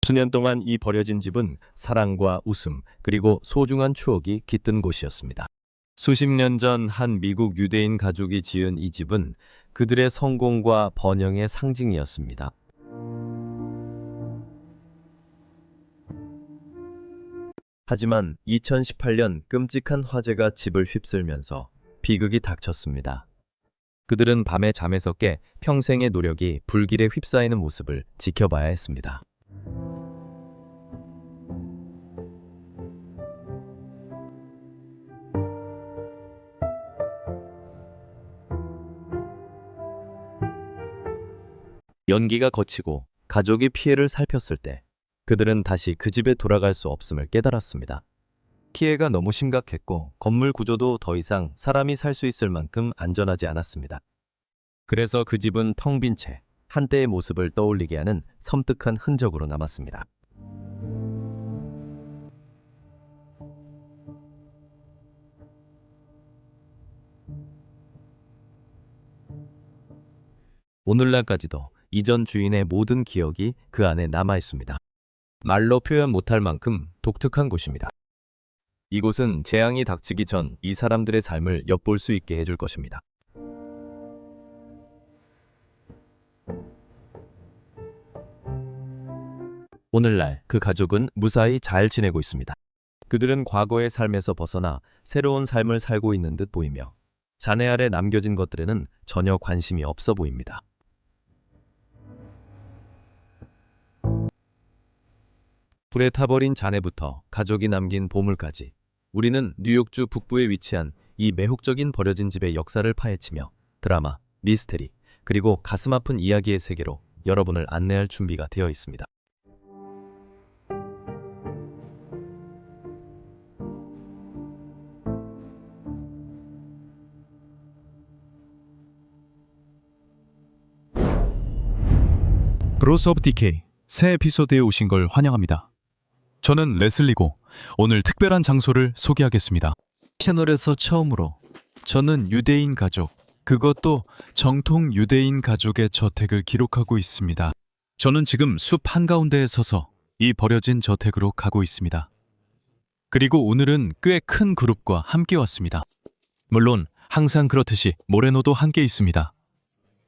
수년 동안 이 버려진 집은 사랑과 웃음, 그리고 소중한 추억이 깃든 곳이었습니다. 수십 년 전 한 미국 유대인 가족이 지은 이 집은 그들의 성공과 번영의 상징이었습니다. 하지만 2018년 끔찍한 화재가 집을 휩쓸면서 비극이 닥쳤습니다. 그들은 밤에 잠에서 깨 평생의 노력이 불길에 휩싸이는 모습을 지켜봐야 했습니다. 연기가 거치고 가족이 피해를 살폈을 때 그들은 다시 그 집에 돌아갈 수 없음을 깨달았습니다. 피해가 너무 심각했고 건물 구조도 더 이상 사람이 살 수 있을 만큼 안전하지 않았습니다. 그래서 그 집은 텅 빈 채 한때의 모습을 떠올리게 하는 섬뜩한 흔적으로 남았습니다. 오늘날까지도 이전 주인의 모든 기억이 그 안에 남아 있습니다. 말로 표현 못할 만큼 독특한 곳입니다. 이곳은 재앙이 닥치기 전 이 사람들의 삶을 엿볼 수 있게 해줄 것입니다. 오늘날 그 가족은 무사히 잘 지내고 있습니다. 그들은 과거의 삶에서 벗어나 새로운 삶을 살고 있는 듯 보이며 잔해 아래 남겨진 것들에는 전혀 관심이 없어 보입니다. 불에 타버린 잔해부터 가족이 남긴 보물까지 우리는 뉴욕주 북부에 위치한 이 매혹적인 버려진 집의 역사를 파헤치며 드라마, 미스테리, 그리고 가슴 아픈 이야기의 세계로 여러분을 안내할 준비가 되어 있습니다. 브로스 오브 디케이 새 에피소드에 오신 걸 환영합니다. 저는 레슬리고 오늘 특별한 장소를 소개하겠습니다. 채널에서 처음으로 저는 유대인 가족, 그것도 정통 유대인 가족의 저택을 기록하고 있습니다. 저는 지금 숲 한가운데에 서서 이 버려진 저택으로 가고 있습니다. 그리고 오늘은 꽤 큰 그룹과 함께 왔습니다. 물론 항상 그렇듯이 모레노도 함께 있습니다.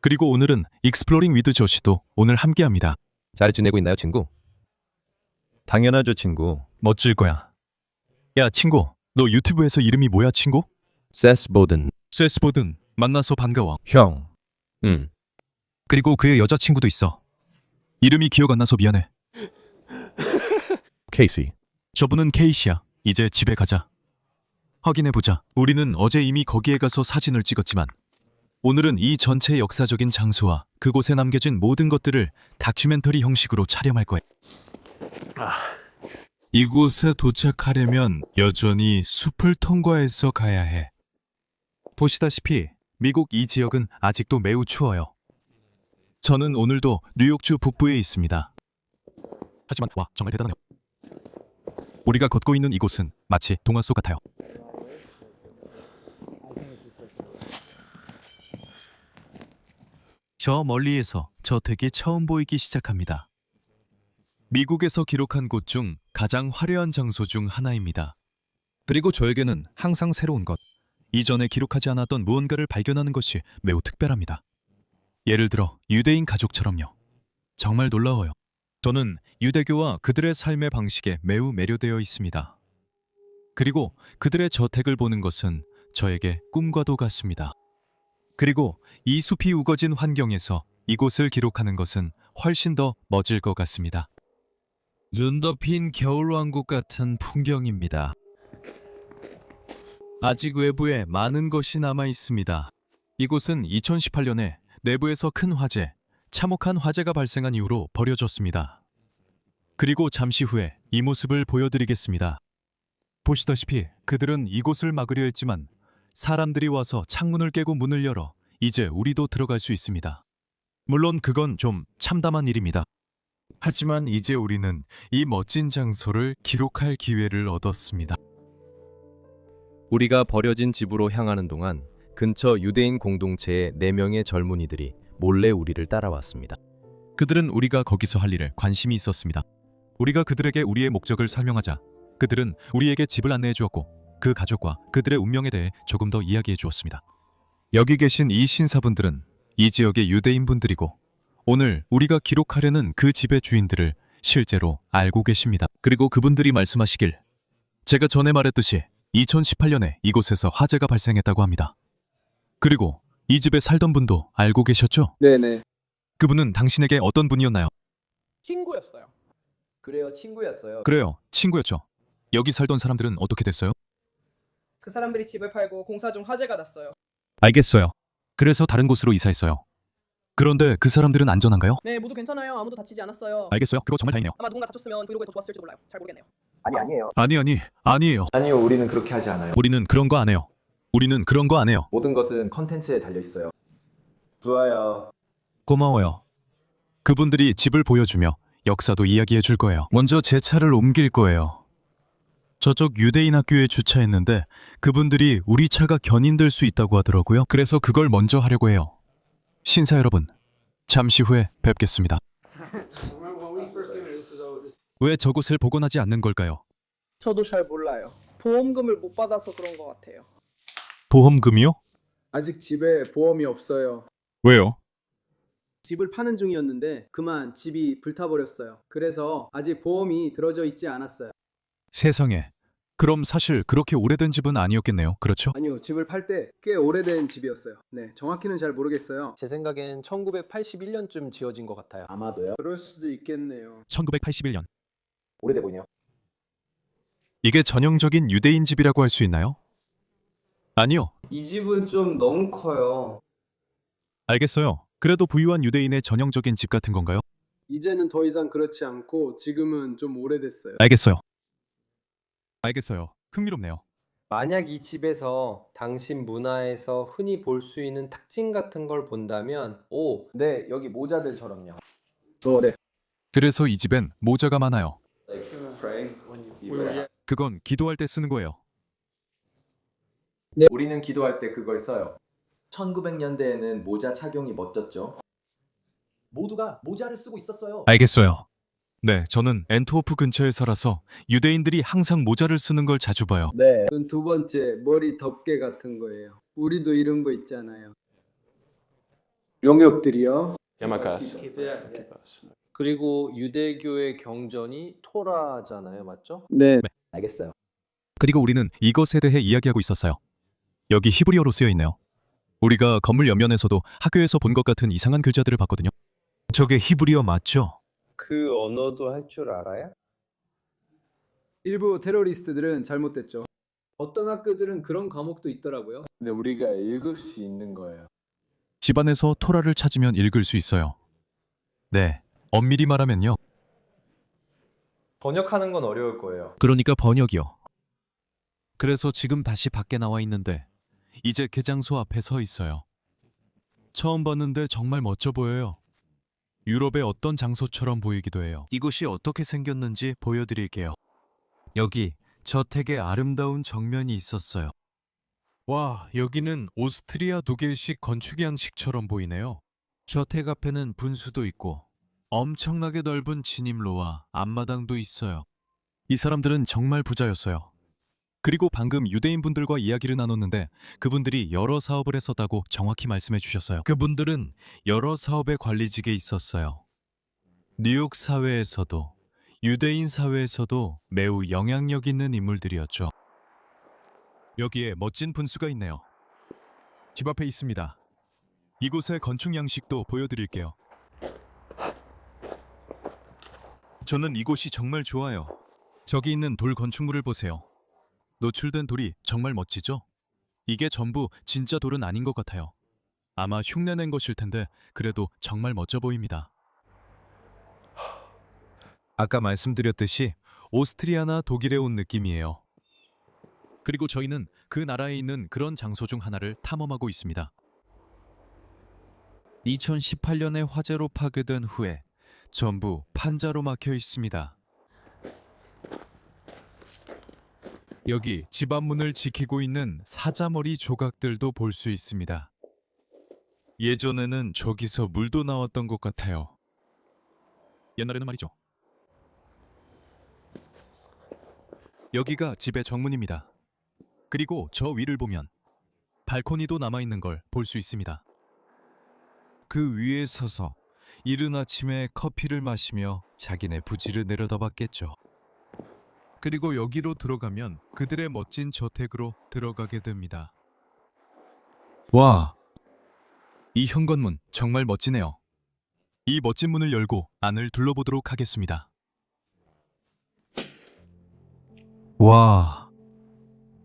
그리고 오늘은 익스플로링 위드 조시도 오늘 함께합니다. 잘 지내고 있나요, 친구? 당연하죠, 친구. 멋질 거야. 야, 친구, 너 유튜브에서 이름이 뭐야, 친구? 세스 보든. 세스보든, 만나서 반가워. 형. 그리고 그의 여자친구도 있어. 이름이 기억 안 나서 미안해. 케이시. 저분은 케이시야. 이제 집에 가자. 확인해보자. 우리는 어제 이미 거기에 가서 사진을 찍었지만 오늘은 이 전체 역사적인 장소와 그곳에 남겨진 모든 것들을 다큐멘터리 형식으로 촬영할 거야. 이곳에 도착하려면 여전히 숲을 통과해서 가야 해. 보시다시피 미국 이 지역은 아직도 매우 추워요. 저는 오늘도 뉴욕주 북부에 있습니다. 하지만 와, 정말 대단해요. 우리가 걷고 있는 이곳은 마치 동화 속 같아요. 저 멀리에서 저택이 처음 보이기 시작합니다. 미국에서 기록한 곳 중 가장 화려한 장소 중 하나입니다. 그리고 저에게는 항상 새로운 것, 이전에 기록하지 않았던 무언가를 발견하는 것이 매우 특별합니다. 예를 들어 유대인 가족처럼요. 정말 놀라워요. 저는 유대교와 그들의 삶의 방식에 매우 매료되어 있습니다. 그리고 그들의 저택을 보는 것은 저에게 꿈과도 같습니다. 그리고 이 숲이 우거진 환경에서 이곳을 기록하는 것은 훨씬 더 멋질 것 같습니다. 눈 덮인 겨울왕국 같은 풍경입니다. 아직 외부에 많은 것이 남아 있습니다. 이곳은 2018년에 내부에서 큰 화재, 참혹한 화재가 발생한 이후로 버려졌습니다. 그리고 잠시 후에 이 모습을 보여드리겠습니다. 보시다시피 그들은 이곳을 막으려 했지만 사람들이 와서 창문을 깨고 문을 열어 이제 우리도 들어갈 수 있습니다. 물론 그건 좀 참담한 일입니다. 하지만 이제 우리는 이 멋진 장소를 기록할 기회를 얻었습니다. 우리가 버려진 집으로 향하는 동안 근처 유대인 공동체의 4명의 젊은이들이 몰래 우리를 따라왔습니다. 그들은 우리가 거기서 할 일에 관심이 있었습니다. 우리가 그들에게 우리의 목적을 설명하자 그들은 우리에게 집을 안내해 주었고 그 가족과 그들의 운명에 대해 조금 더 이야기해 주었습니다. 여기 계신 이 신사분들은 이 지역의 유대인분들이고 오늘 우리가 기록하려는 그 집의 주인들을 실제로 알고 계십니다. 그리고 그분들이 말씀하시길 제가 전에 말했듯이 2018년에 이곳에서 화재가 발생했다고 합니다. 그리고 이 집에 살던 분도 알고 계셨죠? 네네. 그분은 당신에게 어떤 분이었나요? 친구였어요. 그래요, 친구였어요. 그래요, 친구였죠. 여기 살던 사람들은 어떻게 됐어요? 그 사람들이 집을 팔고 공사 중 화재가 났어요. 알겠어요. 그래서 다른 곳으로 이사했어요. 그런데 그 사람들은 안전한가요? 네, 모두 괜찮아요. 아무도 다치지 않았어요. 알겠어요. 그거 정말 다행이네요. 아마 누군가 다쳤으면 브이로그에 더 좋았을지도 몰라요. 잘 모르겠네요. 아니에요. 아니요, 우리는 그렇게 하지 않아요. 우리는 그런 거 안 해요. 우리는 그런 거 안 해요. 모든 것은 컨텐츠에 달려 있어요. 좋아요. 고마워요. 그분들이 집을 보여주며 역사도 이야기해 줄 거예요. 먼저 제 차를 옮길 거예요. 저쪽 유대인 학교에 주차했는데 그분들이 우리 차가 견인될 수 있다고 하더라고요. 그래서 그걸 먼저 하려고 해요. 신사 여러분, 잠시 후에 뵙겠습니다. 왜 저곳을 복원하지 않는 걸까요? 저도 잘 몰라요. 보험금을 못 받아서 그런 것 같아요. 보험금이요? 아직 집에 보험이 없어요. 왜요? 집을 파는 중이었는데 그만 집이 불타버렸어요. 그래서 아직 보험이 들어져 있지 않았어요. 세상에. 그럼 사실 그렇게 오래된 집은 아니었겠네요. 그렇죠? 아니요, 집을 팔 때 꽤 오래된 집이었어요. 네, 정확히는 잘 모르겠어요. 제 생각엔 1981년쯤 지어진 것 같아요. 아마도요. 그럴 수도 있겠네요. 1981년. 오래돼 보이네요. 이게 전형적인 유대인 집이라고 할 수 있나요? 아니요. 이 집은 좀 너무 커요. 알겠어요. 그래도 부유한 유대인의 전형적인 집 같은 건가요? 이제는 더 이상 그렇지 않고 지금은 좀 오래됐어요. 알겠어요. 흥미롭네요. 만약 이 집에서 당신 문화에서 흔히 볼 수 있는 특징 같은 걸 본다면 네, 여기 모자들처럼요. 네. 그래서 이 집엔 모자가 많아요. 예. 그건 기도할 때 쓰는 거예요. 우리는 기도할 때 그걸 써요. 1900년대에는 모자 착용이 멋졌죠. 모두가 모자를 쓰고 있었어요. 알겠어요. 네, 저는 엔트호프 근처에 살아서 유대인들이 항상 모자를 쓰는 걸 자주 봐요. 네. 그건 두 번째 머리 덮개 같은 거예요. 우리도 이런 거 있잖아요. 영역들이요. 야마카스. 그리고 유대교의 경전이 토라잖아요, 맞죠? 네. 알겠어요. 그리고 우리는 이것에 대해 이야기하고 있었어요. 여기 히브리어로 쓰여 있네요. 우리가 건물 옆면에서도 학교에서 본 것 같은 이상한 글자들을 봤거든요. 저게 히브리어 맞죠? 그 언어도 할 줄 알아요? 일부 테러리스트들은 잘못됐죠. 어떤 학교들은 그런 과목도 있더라고요. 근데 우리가 읽을 수 있는 거예요. 집안에서 토라를 찾으면 읽을 수 있어요. 네, 엄밀히 말하면요. 번역하는 건 어려울 거예요. 그러니까 번역이요. 그래서 지금 다시 밖에 나와 있는데 이제 개장소 앞에 서 있어요. 처음 봤는데 정말 멋져 보여요. 유럽의 어떤 장소처럼 보이기도 해요. 이곳이 어떻게 생겼는지 보여드릴게요. 여기 저택의 아름다운 정면이 있었어요. 와, 여기는 오스트리아 독일식 건축 양식처럼 보이네요. 저택 앞에는 분수도 있고 엄청나게 넓은 진입로와 앞마당도 있어요. 이 사람들은 정말 부자였어요. 그리고 방금 유대인분들과 이야기를 나눴는데 그분들이 여러 사업을 했었다고 정확히 말씀해 주셨어요. 그분들은 여러 사업의 관리직에 있었어요. 뉴욕 사회에서도 유대인 사회에서도 매우 영향력 있는 인물들이었죠. 여기에 멋진 분수가 있네요. 집 앞에 있습니다. 이곳의 건축 양식도 보여드릴게요. 저는 이곳이 정말 좋아요. 저기 있는 돌 건축물을 보세요. 노출된 돌이 정말 멋지죠? 이게 전부 진짜 돌은 아닌 것 같아요. 아마 흉내낸 것일 텐데 그래도 정말 멋져 보입니다. 아까 말씀드렸듯이 오스트리아나 독일에 온 느낌이에요. 그리고 저희는 그 나라에 있는 그런 장소 중 하나를 탐험하고 있습니다. 2018년에 화재로 파괴된 후에 전부 판자로 막혀 있습니다. 여기 집 앞문을 지키고 있는 사자머리 조각들도 볼 수 있습니다. 예전에는 저기서 물도 나왔던 것 같아요. 옛날에는 말이죠. 여기가 집의 정문입니다. 그리고 저 위를 보면 발코니도 남아있는 걸 볼 수 있습니다. 그 위에 서서 이른 아침에 커피를 마시며 자기네 부지를 내려다봤겠죠. 그리고 여기로 들어가면 그들의 멋진 저택으로 들어가게 됩니다. 와, 이 현관문 정말 멋지네요. 이 멋진 문을 열고 안을 둘러보도록 하겠습니다. 와,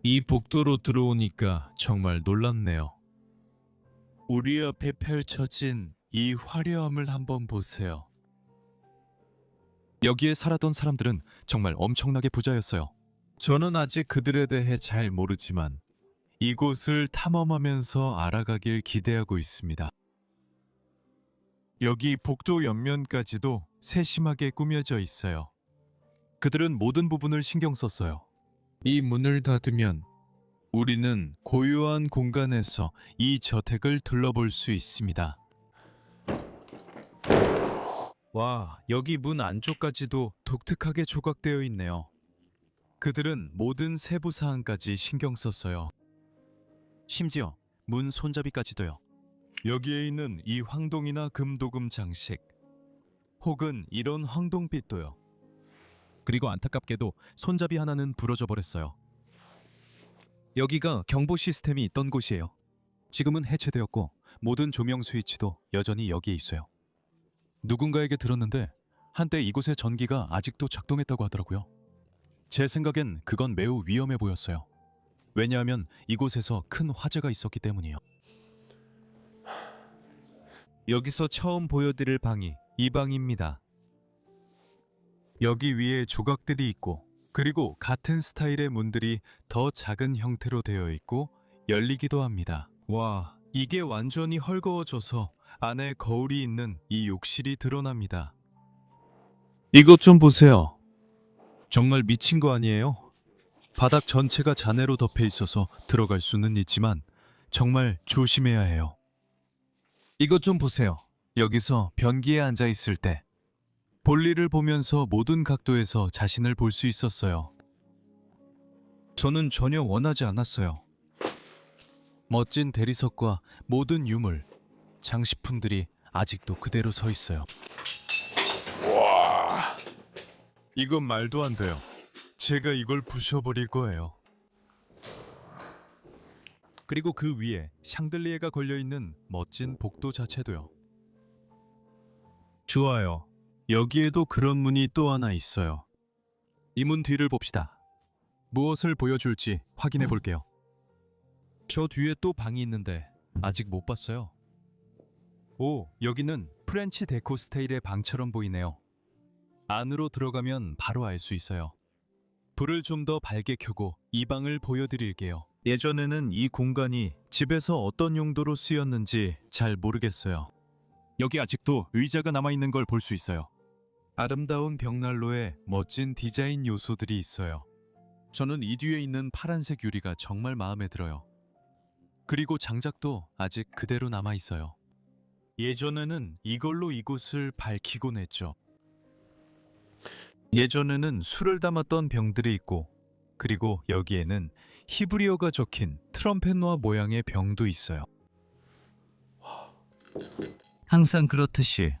이 복도로 들어오니까 정말 놀랍네요. 우리 옆에 펼쳐진 이 화려함을 한번 보세요. 여기에 살았던 사람들은 정말 엄청나게 부자였어요. 저는 아직 그들에 대해 잘 모르지만 이곳을 탐험하면서 알아가길 기대하고 있습니다. 여기 복도 옆면까지도 세심하게 꾸며져 있어요. 그들은 모든 부분을 신경 썼어요. 이 문을 닫으면 우리는 고요한 공간에서 이 저택을 둘러볼 수 있습니다. 와, 여기 문 안쪽까지도 독특하게 조각되어 있네요. 그들은 모든 세부 사항까지 신경 썼어요. 심지어 문 손잡이까지도요. 여기에 있는 이 황동이나 금도금 장식, 혹은 이런 황동빛도요. 그리고 안타깝게도 손잡이 하나는 부러져 버렸어요. 여기가 경보 시스템이 있던 곳이에요. 지금은 해체되었고 모든 조명 스위치도 여전히 여기에 있어요. 누군가에게 들었는데 한때 이곳의 전기가 아직도 작동했다고 하더라고요. 제 생각엔 그건 매우 위험해 보였어요. 왜냐하면 이곳에서 큰 화재가 있었기 때문이에요. 여기서 처음 보여드릴 방이 이 방입니다. 여기 위에 조각들이 있고 그리고 같은 스타일의 문들이 더 작은 형태로 되어 있고 열리기도 합니다. 와, 이게 완전히 헐거워져서 안에 거울이 있는 이 욕실이 드러납니다. 이것 좀 보세요. 정말 미친 거 아니에요? 바닥 전체가 잔해로 덮여 있어서 들어갈 수는 있지만 정말 조심해야 해요. 이것 좀 보세요. 여기서 변기에 앉아 있을 때 볼일을 보면서 모든 각도에서 자신을 볼 수 있었어요. 저는 전혀 원하지 않았어요. 멋진 대리석과 모든 유물, 장식품들이 아직도 그대로 서 있어요. 와, 이건 말도 안 돼요. 제가 이걸 부셔버릴 거예요. 그리고 그 위에 샹들리에가 걸려있는 멋진 복도 자체도요. 좋아요. 여기에도 그런 문이 또 하나 있어요. 이 문 뒤를 봅시다. 무엇을 보여줄지 확인해 볼게요. 저 뒤에 또 방이 있는데 아직 못 봤어요. 오, 여기는 프렌치 데코 스타일의 방처럼 보이네요. 안으로 들어가면 바로 알 수 있어요. 불을 좀 더 밝게 켜고 이 방을 보여드릴게요. 예전에는 이 공간이 집에서 어떤 용도로 쓰였는지 잘 모르겠어요. 여기 아직도 의자가 남아있는 걸 볼 수 있어요. 아름다운 벽난로에 멋진 디자인 요소들이 있어요. 저는 이 뒤에 있는 파란색 유리가 정말 마음에 들어요. 그리고 장작도 아직 그대로 남아있어요. 예전에는 이걸로 이곳을 밝히곤 했죠. 예전에는 술을 담았던 병들이 있고 그리고 여기에는 히브리어가 적힌 트럼펫노아 모양의 병도 있어요. 항상 그렇듯이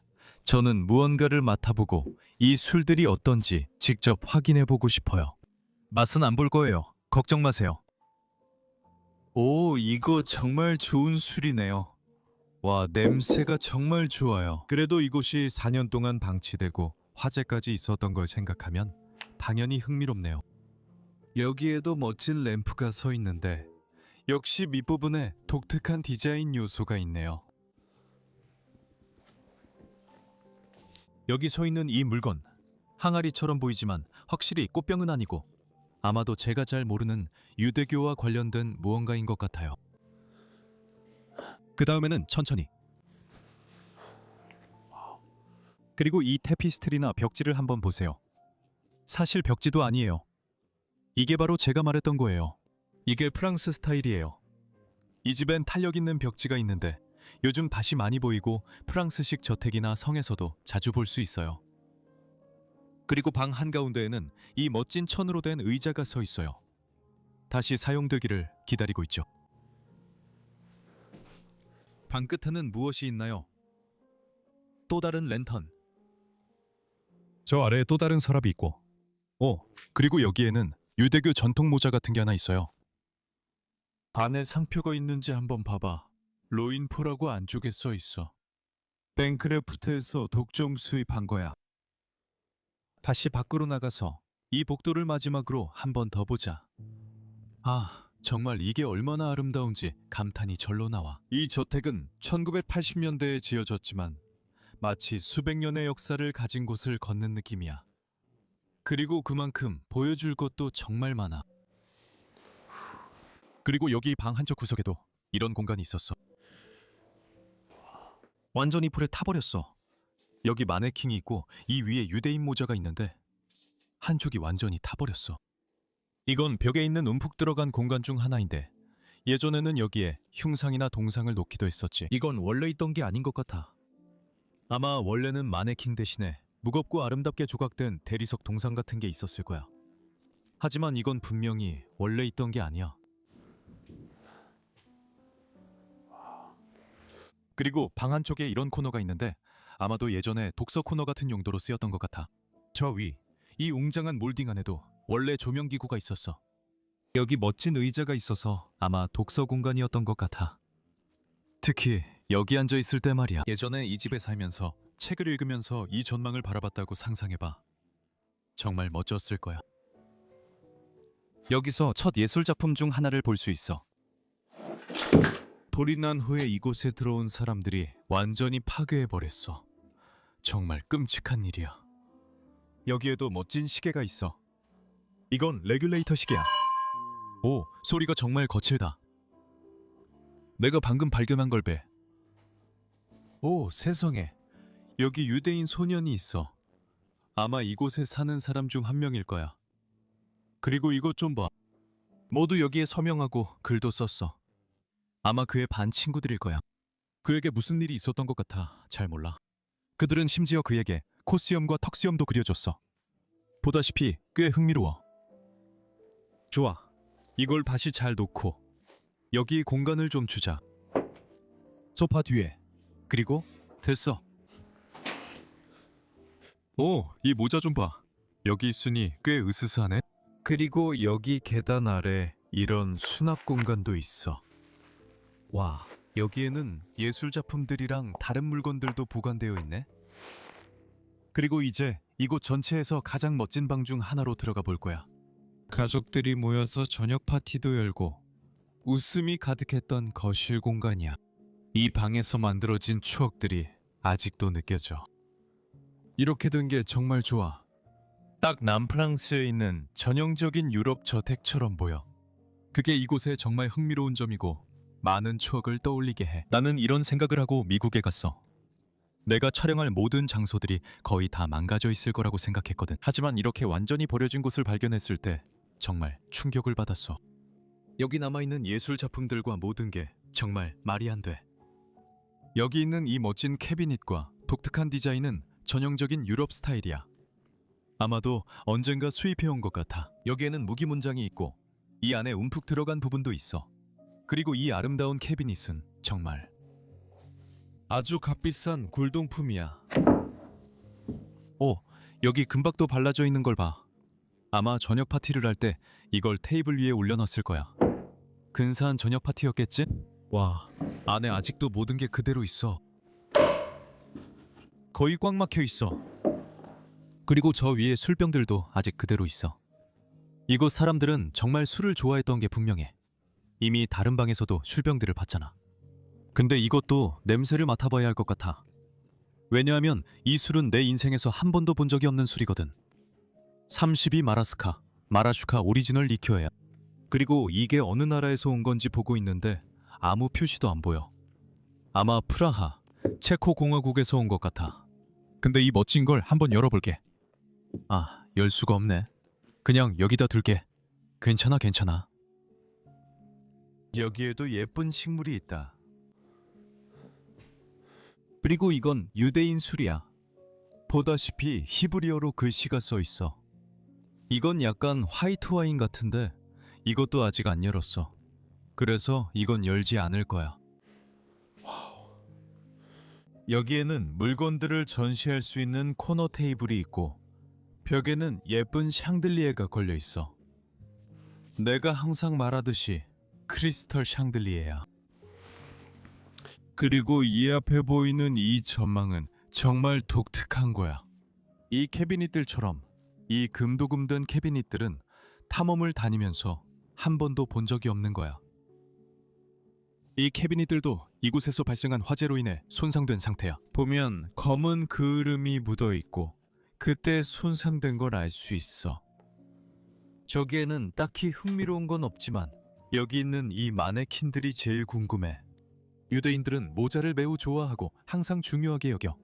저는 무언가를 맡아보고 이 술들이 어떤지 직접 확인해보고 싶어요. 맛은 안 볼 거예요. 걱정 마세요. 오, 이거 정말 좋은 술이네요. 와, 냄새가 정말 좋아요. 그래도 이곳이 4년 동안 방치되고 화재까지 있었던 걸 생각하면 당연히 흥미롭네요. 여기에도 멋진 램프가 서 있는데 역시 밑부분에 독특한 디자인 요소가 있네요. 여기 서 있는 이 물건, 항아리처럼 보이지만 확실히 꽃병은 아니고 아마도 제가 잘 모르는 유대교와 관련된 무언가인 것 같아요. 그 다음에는 천천히. 그리고 이 테피스트리나 벽지를 한번 보세요. 사실 벽지도 아니에요. 이게 바로 제가 말했던 거예요. 이게 프랑스 스타일이에요. 이 집엔 탄력 있는 벽지가 있는데 요즘 다시 많이 보이고 프랑스식 저택이나 성에서도 자주 볼 수 있어요. 그리고 방 한가운데에는 이 멋진 천으로 된 의자가 서 있어요. 다시 사용되기를 기다리고 있죠. 방 끝에는 무엇이 있나요? 또 다른 랜턴. 저 아래에 또 다른 서랍이 있고, 그리고 여기에는 유대교 전통 모자 같은 게 하나 있어요. 안에 상표가 있는지 한번 봐봐. 로인포라고 안쪽에 써 있어. 뱅크래프트에서 독점 수입한 거야. 다시 밖으로 나가서 이 복도를 마지막으로 한 번 더 보자. 아, 정말 이게 얼마나 아름다운지 감탄이 절로 나와. 이 저택은 1980년대에 지어졌지만 마치 수백 년의 역사를 가진 곳을 걷는 느낌이야. 그리고 그만큼 보여줄 것도 정말 많아. 그리고 여기 방 한쪽 구석에도 이런 공간이 있었어. 완전히 불에 타버렸어. 여기 마네킹이 있고 이 위에 유대인 모자가 있는데 한쪽이 완전히 타버렸어. 이건 벽에 있는 움푹 들어간 공간 중 하나인데 예전에는 여기에 흉상이나 동상을 놓기도 했었지. 이건 원래 있던 게 아닌 것 같아. 아마 원래는 마네킹 대신에 무겁고 아름답게 조각된 대리석 동상 같은 게 있었을 거야. 하지만 이건 분명히 원래 있던 게 아니야. 그리고 방 한쪽에 이런 코너가 있는데 아마도 예전에 독서 코너 같은 용도로 쓰였던 것 같아. 저 위, 이 웅장한 몰딩 안에도 원래 조명기구가 있었어. 여기 멋진 의자가 있어서 아마 독서 공간이었던 것 같아. 특히 여기 앉아 있을 때 말이야. 예전에 이 집에 살면서 책을 읽으면서 이 전망을 바라봤다고 상상해봐. 정말 멋졌을 거야. 여기서 첫 예술 작품 중 하나를 볼 수 있어. 불이 난 후에 이곳에 들어온 사람들이 완전히 파괴해버렸어. 정말 끔찍한 일이야. 여기에도 멋진 시계가 있어. 이건 레귤레이터 시계야. 오, 소리가 정말 거칠다. 내가 방금 발견한 걸 배. 오, 세상에. 여기 유대인 소년이 있어. 아마 이곳에 사는 사람 중 한 명일 거야. 그리고 이것 좀 봐. 모두 여기에 서명하고 글도 썼어. 아마 그의 반 친구들일 거야. 그에게 무슨 일이 있었던 것 같아. 잘 몰라. 그들은 심지어 그에게 코수염과 턱수염도 그려줬어. 보다시피 꽤 흥미로워. 좋아. 이걸 다시 잘 놓고 여기 공간을 좀 주자. 소파 뒤에. 그리고 됐어. 오, 이 모자 좀 봐. 여기 있으니 꽤 으스스하네. 그리고 여기 계단 아래 이런 수납 공간도 있어. 와, 여기에는 예술 작품들이랑 다른 물건들도 보관되어 있네. 그리고 이제 이곳 전체에서 가장 멋진 방 중 하나로 들어가 볼 거야. 가족들이 모여서 저녁 파티도 열고 웃음이 가득했던 거실 공간이야. 이 방에서 만들어진 추억들이 아직도 느껴져. 이렇게 된 게 정말 좋아. 딱 남프랑스에 있는 전형적인 유럽 저택처럼 보여. 그게 이곳의 정말 흥미로운 점이고 많은 추억을 떠올리게 해. 나는 이런 생각을 하고 미국에 갔어. 내가 촬영할 모든 장소들이 거의 다 망가져 있을 거라고 생각했거든. 하지만 이렇게 완전히 버려진 곳을 발견했을 때 정말 충격을 받았어. 여기 남아있는 예술 작품들과 모든 게 정말 말이 안 돼. 여기 있는 이 멋진 캐비닛과 독특한 디자인은 전형적인 유럽 스타일이야. 아마도 언젠가 수입해온 것 같아. 여기에는 무기 문장이 있고 이 안에 움푹 들어간 부분도 있어. 그리고 이 아름다운 캐비닛은 정말 아주 값비싼 굴동품이야. 오, 여기 금박도 발라져 있는 걸 봐. 아마 저녁 파티를 할 때 이걸 테이블 위에 올려놨을 거야. 근사한 저녁 파티였겠지? 와, 안에 아직도 모든 게 그대로 있어. 거의 꽉 막혀 있어. 그리고 저 위에 술병들도 아직 그대로 있어. 이곳 사람들은 정말 술을 좋아했던 게 분명해. 이미 다른 방에서도 술병들을 봤잖아. 근데 이것도 냄새를 맡아봐야 할 것 같아. 왜냐하면 이 술은 내 인생에서 한 번도 본 적이 없는 술이거든. 32 마라스카, 마라슈카 오리지널 리큐어야. 그리고 이게 어느 나라에서 온 건지 보고 있는데 아무 표시도 안 보여. 아마 프라하, 체코 공화국에서 온 것 같아. 근데 이 멋진 걸 한번 열어볼게. 아, 열 수가 없네. 그냥 여기다 둘게. 괜찮아, 괜찮아. 여기에도 예쁜 식물이 있다. 그리고 이건 유대인 술이야. 보다시피 히브리어로 글씨가 써 있어. 이건 약간 화이트 와인 같은데 이것도 아직 안 열었어. 그래서 이건 열지 않을 거야. 여기에는 물건들을 전시할 수 있는 코너 테이블이 있고 벽에는 예쁜 샹들리에가 걸려 있어. 내가 항상 말하듯이 크리스털 샹들리에야. 그리고 이 앞에 보이는 이 전망은 정말 독특한 거야. 이 캐비닛들처럼 이 금도금든 캐비닛들은 탐험을 다니면서 한 번도 본 적이 없는 거야. 이 캐비닛들도 이곳에서 발생한 화재로 인해 손상된 상태야. 보면 검은 그을음이 묻어 있고 그때 손상된 걸 알 수 있어. 저기에는 딱히 흥미로운 건 없지만 여기 있는 이 마네킹들이 제일 궁금해. 유대인들은 모자를 매우 좋아하고 항상 중요하게 여겨.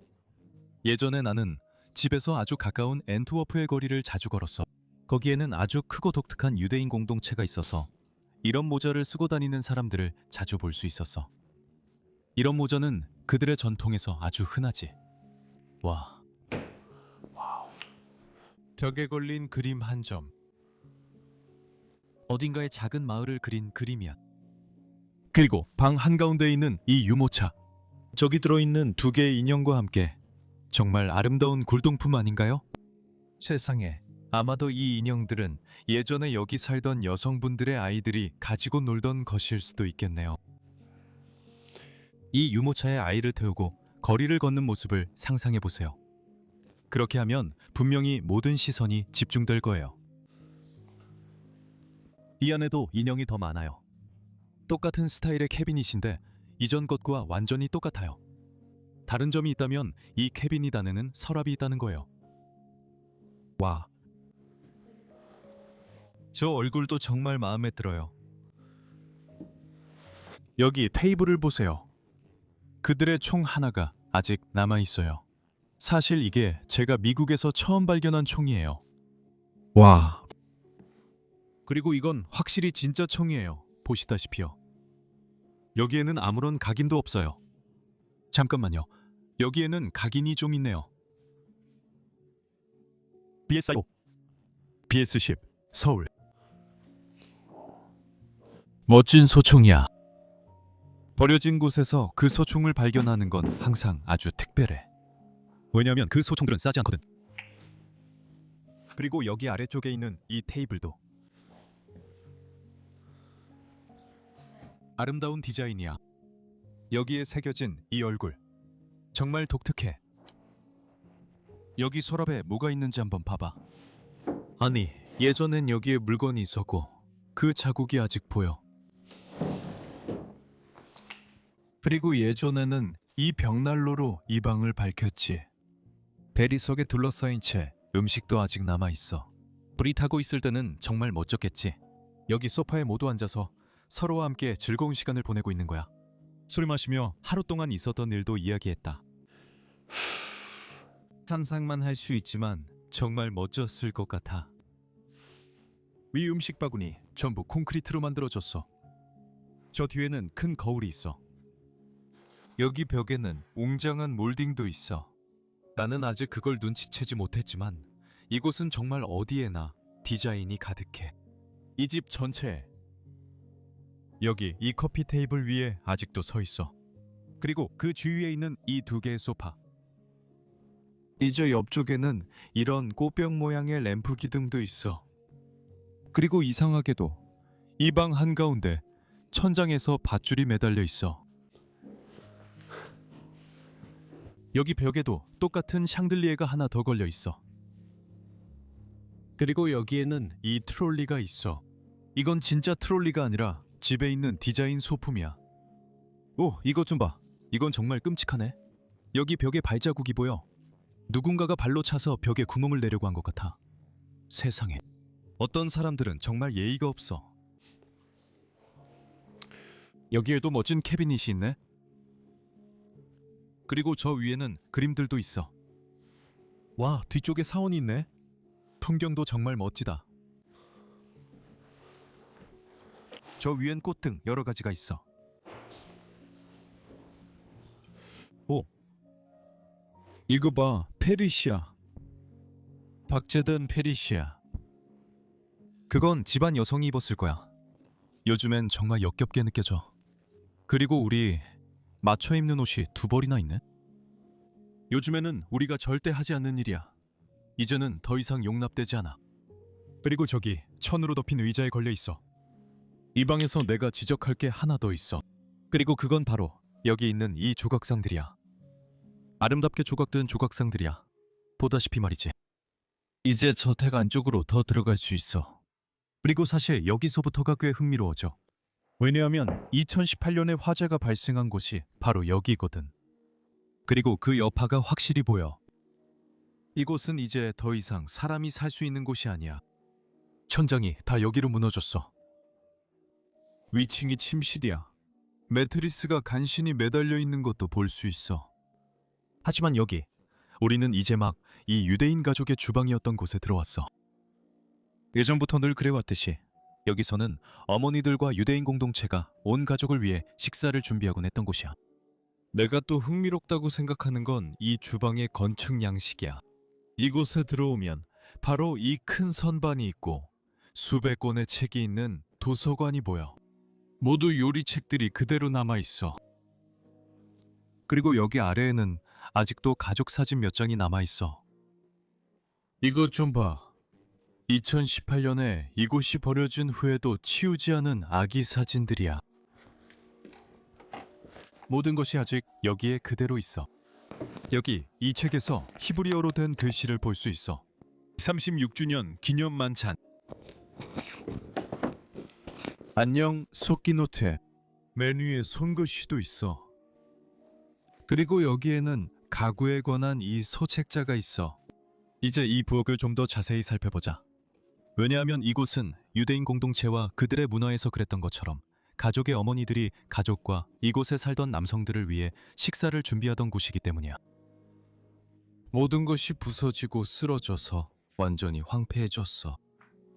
예전에 나는 집에서 아주 가까운 앤트워프의 거리를 자주 걸었어. 거기에는 아주 크고 독특한 유대인 공동체가 있어서 이런 모자를 쓰고 다니는 사람들을 자주 볼 수 있었어. 이런 모자는 그들의 전통에서 아주 흔하지. 와. 벽에 걸린 그림 한 점. 어딘가의 작은 마을을 그린 그림이야. 그리고 방 한가운데에 있는 이 유모차. 저기 들어있는 두 개의 인형과 함께 정말 아름다운 굴동품 아닌가요? 세상에, 아마도 이 인형들은 예전에 여기 살던 여성분들의 아이들이 가지고 놀던 것일 수도 있겠네요. 이 유모차에 아이를 태우고 거리를 걷는 모습을 상상해 보세요. 그렇게 하면 분명히 모든 시선이 집중될 거예요. 이 안에도 인형이 더 많아요. 똑같은 스타일의 캐비닛인데 이전 것과 완전히 똑같아요. 다른 점이 있다면 이 캐비닛 안에는 서랍이 있다는 거예요. 와. 저 얼굴도 정말 마음에 들어요. 여기 테이블을 보세요. 그들의 총 하나가 아직 남아 있어요. 사실 이게 제가 미국에서 처음 발견한 총이에요. 와. 그리고 이건 확실히 진짜 총이에요. 보시다시피요. 여기에는 아무런 각인도 없어요. 잠깐만요. 여기에는 각인이 좀 있네요. BS5 BS10 서울. 멋진 소총이야. 버려진 곳에서 그 소총을 발견하는 건 항상 아주 특별해. 왜냐면 그 소총들은 싸지 않거든. 그리고 여기 아래쪽에 있는 이 테이블도 아름다운 디자인이야. 여기에 새겨진 이 얼굴 정말 독특해. 여기 서랍에 뭐가 있는지 한번 봐봐. 아니, 예전엔 여기에 물건이 있었고 그 자국이 아직 보여. 그리고 예전에는 이 벽난로로 이 방을 밝혔지. 대리석에 둘러싸인 채 음식도 아직 남아있어. 불이 타고 있을 때는 정말 멋졌겠지. 여기 소파에 모두 앉아서 서로와 함께 즐거운 시간을 보내고 있는 거야. 술 마시며 하루 동안 있었던 일도 이야기했다. 상상만 할 수 있지만 정말 멋졌을 것 같아. 위 음식 바구니 전부 콘크리트로 만들어졌어. 저 뒤에는 큰 거울이 있어. 여기 벽에는 웅장한 몰딩도 있어. 나는 아직 그걸 눈치채지 못했지만 이곳은 정말 어디에나 디자인이 가득해. 이 집 전체에. 여기 이 커피 테이블 위에 아직도 서 있어. 그리고 그 주위에 있는 이 두 개의 소파. 이제 옆쪽에는 이런 꽃병 모양의 램프 기둥도 있어. 그리고 이상하게도 이 방 한가운데 천장에서 밧줄이 매달려 있어. 여기 벽에도 똑같은 샹들리에가 하나 더 걸려 있어. 그리고 여기에는 이 트롤리가 있어. 이건 진짜 트롤리가 아니라 집에 있는 디자인 소품이야. 오, 이것 좀 봐. 이건 정말 끔찍하네. 여기 벽에 발자국이 보여. 누군가가 발로 차서 벽에 구멍을 내려고 한 것 같아. 세상에. 어떤 사람들은 정말 예의가 없어. 여기에도 멋진 캐비닛이 있네. 그리고 저 위에는 그림들도 있어. 와, 뒤쪽에 사원이 있네. 풍경도 정말 멋지다. 저 위엔 꽃 등 여러 가지가 있어. 오, 이거 봐. 페리시아. 박제된 페리시아. 그건 집안 여성이 입었을 거야. 요즘엔 정말 역겹게 느껴져. 그리고 우리 맞춰 입는 옷이 두 벌이나 있네. 요즘에는 우리가 절대 하지 않는 일이야. 이제는 더 이상 용납되지 않아. 그리고 저기 천으로 덮인 의자에 걸려 있어. 이 방에서 내가 지적할 게 하나 더 있어. 그리고 그건 바로 여기 있는 이 조각상들이야. 아름답게 조각된 조각상들이야. 보다시피 말이지. 이제 저택 안쪽으로 더 들어갈 수 있어. 그리고 사실 여기서부터가 꽤 흥미로워져. 왜냐하면 2018년에 화재가 발생한 곳이 바로 여기거든. 그리고 그 여파가 확실히 보여. 이곳은 이제 더 이상 사람이 살 수 있는 곳이 아니야. 천장이 다 여기로 무너졌어. 위층이 침실이야. 매트리스가 간신히 매달려 있는 것도 볼 수 있어. 하지만 여기, 우리는 이제 막 이 유대인 가족의 주방이었던 곳에 들어왔어. 예전부터 늘 그래왔듯이 여기서는 어머니들과 유대인 공동체가 온 가족을 위해 식사를 준비하곤 했던 곳이야. 내가 또 흥미롭다고 생각하는 건 이 주방의 건축 양식이야. 이곳에 들어오면 바로 이 큰 선반이 있고 수백 권의 책이 있는 도서관이 보여. 모두 요리책들이 그대로 남아있어. 그리고 여기 아래에는 아직도 가족 사진 몇 장이 남아있어. 이것 좀 봐. 2018년에 이곳이 버려진 후에도 치우지 않은 아기 사진들이야. 모든 것이 아직 여기에 그대로 있어. 여기 이 책에서 히브리어로 된 글씨를 볼 수 있어. 36주년 기념 만찬. 안녕 소끼노테. 메뉴에 손글씨도 있어. 그리고 여기에는 가구에 관한 이 소책자가 있어. 이제 이 부엌을 좀 더 자세히 살펴보자. 왜냐하면 이곳은 유대인 공동체와 그들의 문화에서 그랬던 것처럼 가족의 어머니들이 가족과 이곳에 살던 남성들을 위해 식사를 준비하던 곳이기 때문이야. 모든 것이 부서지고 쓰러져서 완전히 황폐해졌어.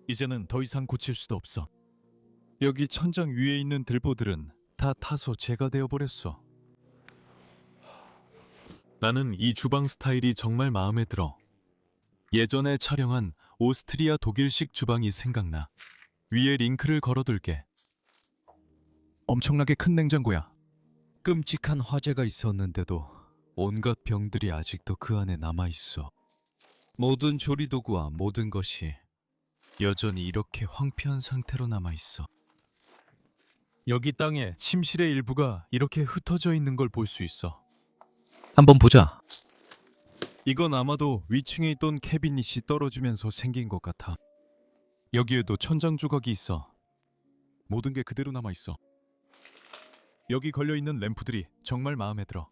이제는 더 이상 고칠 수도 없어. 여기 천장 위에 있는 들보들은 다 타서 재가 되어버렸어. 나는 이 주방 스타일이 정말 마음에 들어. 예전에 촬영한 오스트리아 독일식 주방이 생각나. 위에 링크를 걸어둘게. 엄청나게 큰 냉장고야. 끔찍한 화재가 있었는데도 온갖 병들이 아직도 그 안에 남아있어. 모든 조리도구와 모든 것이 여전히 이렇게 황폐한 상태로 남아있어. 여기 땅에 침실의 일부가 이렇게 흩어져 있는 걸 볼 수 있어. 한번 보자. 이건 아마도 위층에 있던 캐비닛이 떨어지면서 생긴 것 같아. 여기에도 천장 조각이 있어. 모든 게 그대로 남아있어. 여기 걸려있는 램프들이 정말 마음에 들어.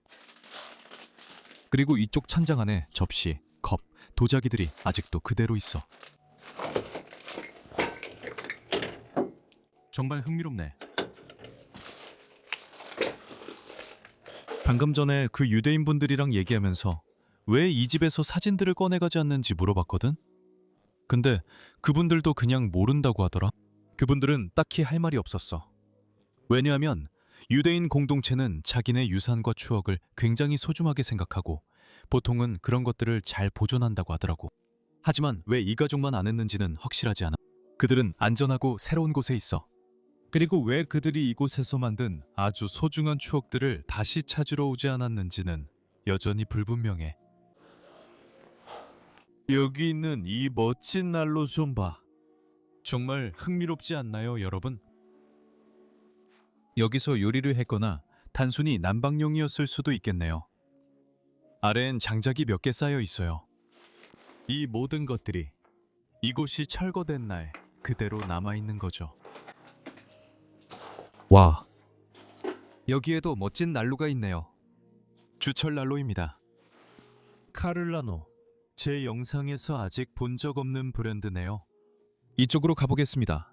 그리고 이쪽 천장 안에 접시, 컵, 도자기들이 아직도 그대로 있어. 정말 흥미롭네. 방금 전에 그 유대인분들이랑 얘기하면서 왜 이 집에서 사진들을 꺼내가지 않는지 물어봤거든? 근데 그분들도 그냥 모른다고 하더라. 그분들은 딱히 할 말이 없었어. 왜냐하면 유대인 공동체는 자기네 유산과 추억을 굉장히 소중하게 생각하고 보통은 그런 것들을 잘 보존한다고 하더라고. 하지만 왜 이 가족만 안 했는지는 확실하지 않아. 그들은 안전하고 새로운 곳에 있어. 그리고 왜 그들이 이곳에서 만든 아주 소중한 추억들을 다시 찾으러 오지 않았는지는 여전히 불분명해. 여기 있는 이 멋진 난로 좀 봐. 정말 흥미롭지 않나요, 여러분? 여기서 요리를 했거나 단순히 난방용이었을 수도 있겠네요. 아래엔 장작이 몇 개 쌓여 있어요. 이 모든 것들이 이곳이 철거된 날 그대로 남아있는 거죠. 와, 여기에도 멋진 난로가 있네요. 주철 난로입니다. 카를라노, 제 영상에서 아직 본 적 없는 브랜드네요. 이쪽으로 가보겠습니다.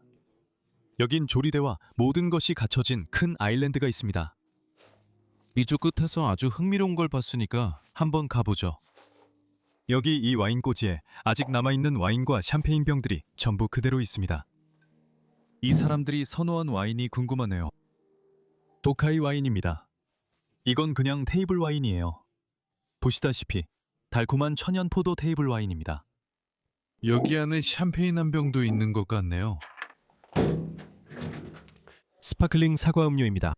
여긴 조리대와 모든 것이 갖춰진 큰 아일랜드가 있습니다. 이쪽 끝에서 아주 흥미로운 걸 봤으니까 한번 가보죠. 여기 이 와인꽂이에 아직 남아있는 와인과 샴페인 병들이 전부 그대로 있습니다. 이 사람들이 선호한 와인이 궁금하네요. 도카이 와인입니다. 이건 그냥 테이블 와인이에요. 보시다시피 달콤한 천연 포도 테이블 와인입니다. 여기 안에 샴페인 한 병도 있는 것 같네요. 스파클링 사과 음료입니다.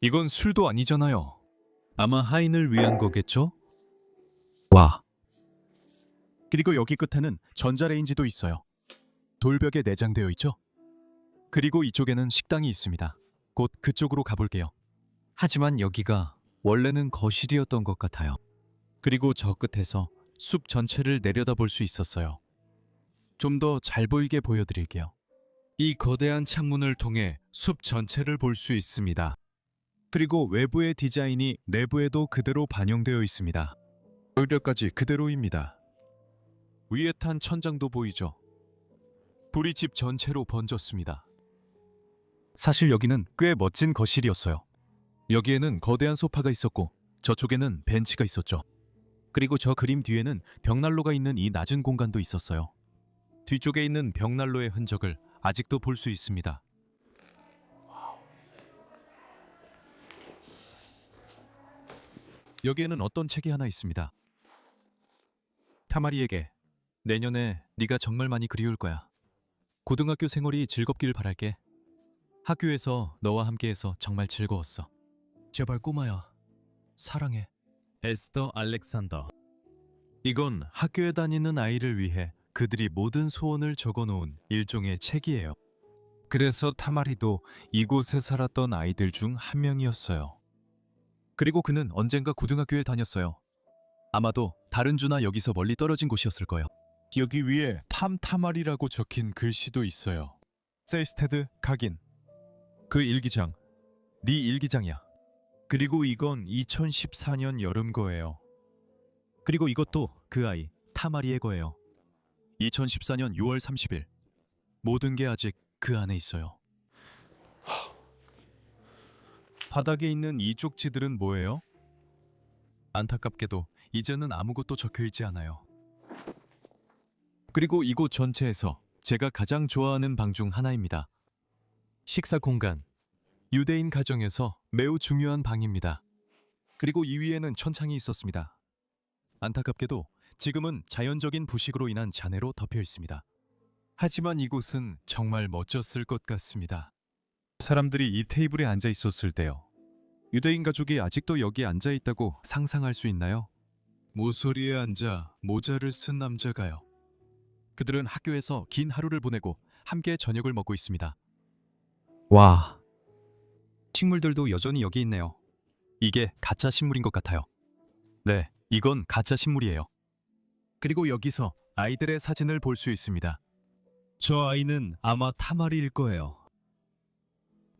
이건 술도 아니잖아요. 아마 하인을 위한 거겠죠? 와. 그리고 여기 끝에는 전자레인지도 있어요. 돌벽에 내장되어 있죠? 그리고 이쪽에는 식당이 있습니다. 곧 그쪽으로 가볼게요. 하지만 여기가 원래는 거실이었던 것 같아요. 그리고 저 끝에서 숲 전체를 내려다볼 수 있었어요. 좀 더 잘 보이게 보여드릴게요. 이 거대한 창문을 통해 숲 전체를 볼 수 있습니다. 그리고 외부의 디자인이 내부에도 그대로 반영되어 있습니다. 여기까지 그대로입니다. 위에 탄 천장도 보이죠? 불이 집 전체로 번졌습니다. 사실 여기는 꽤 멋진 거실이었어요. 여기에는 거대한 소파가 있었고 저쪽에는 벤치가 있었죠. 그리고 저 그림 뒤에는 벽난로가 있는 이 낮은 공간도 있었어요. 뒤쪽에 있는 벽난로의 흔적을 아직도 볼 수 있습니다. 여기에는 어떤 책이 하나 있습니다. 타마리에게 내년에 네가 정말 많이 그리울 거야. 고등학교 생활이 즐겁길 바랄게. 학교에서 너와 함께해서 정말 즐거웠어. 제발 꼬마야. 사랑해. 에스더 알렉산더. 이건 학교에 다니는 아이를 위해 그들이 모든 소원을 적어놓은 일종의 책이에요. 그래서 타마리도 이곳에 살았던 아이들 중 한 명이었어요. 그리고 그는 언젠가 고등학교에 다녔어요. 아마도 다른 주나 여기서 멀리 떨어진 곳이었을 거예요. 여기 위에 탐타마리라고 적힌 글씨도 있어요. 셀스테드 각인. 그 일기장. 네 일기장이야. 그리고 이건 2014년 여름 거예요. 그리고 이것도 그 아이 타마리의 거예요. 2014년 6월 30일. 모든 게 아직 그 안에 있어요. 바닥에 있는 이 쪽지들은 뭐예요? 안타깝게도 이제는 아무것도 적혀 있지 않아요. 그리고 이곳 전체에서 제가 가장 좋아하는 방 중 하나입니다. 식사 공간. 유대인 가정에서 매우 중요한 방입니다. 그리고 이 위에는 천창이 있었습니다. 안타깝게도 지금은 자연적인 부식으로 인한 잔해로 덮여 있습니다. 하지만 이곳은 정말 멋졌을 것 같습니다. 사람들이 이 테이블에 앉아 있었을 때요. 유대인 가족이 아직도 여기 앉아 있다고 상상할 수 있나요? 모서리에 앉아 모자를 쓴 남자가요. 그들은 학교에서 긴 하루를 보내고 함께 저녁을 먹고 있습니다. 와, 식물들도 여전히 여기 있네요. 이게 가짜 식물인 것 같아요. 네, 이건 가짜 식물이에요. 그리고 여기서 아이들의 사진을 볼 수 있습니다. 저 아이는 아마 타마리일 거예요.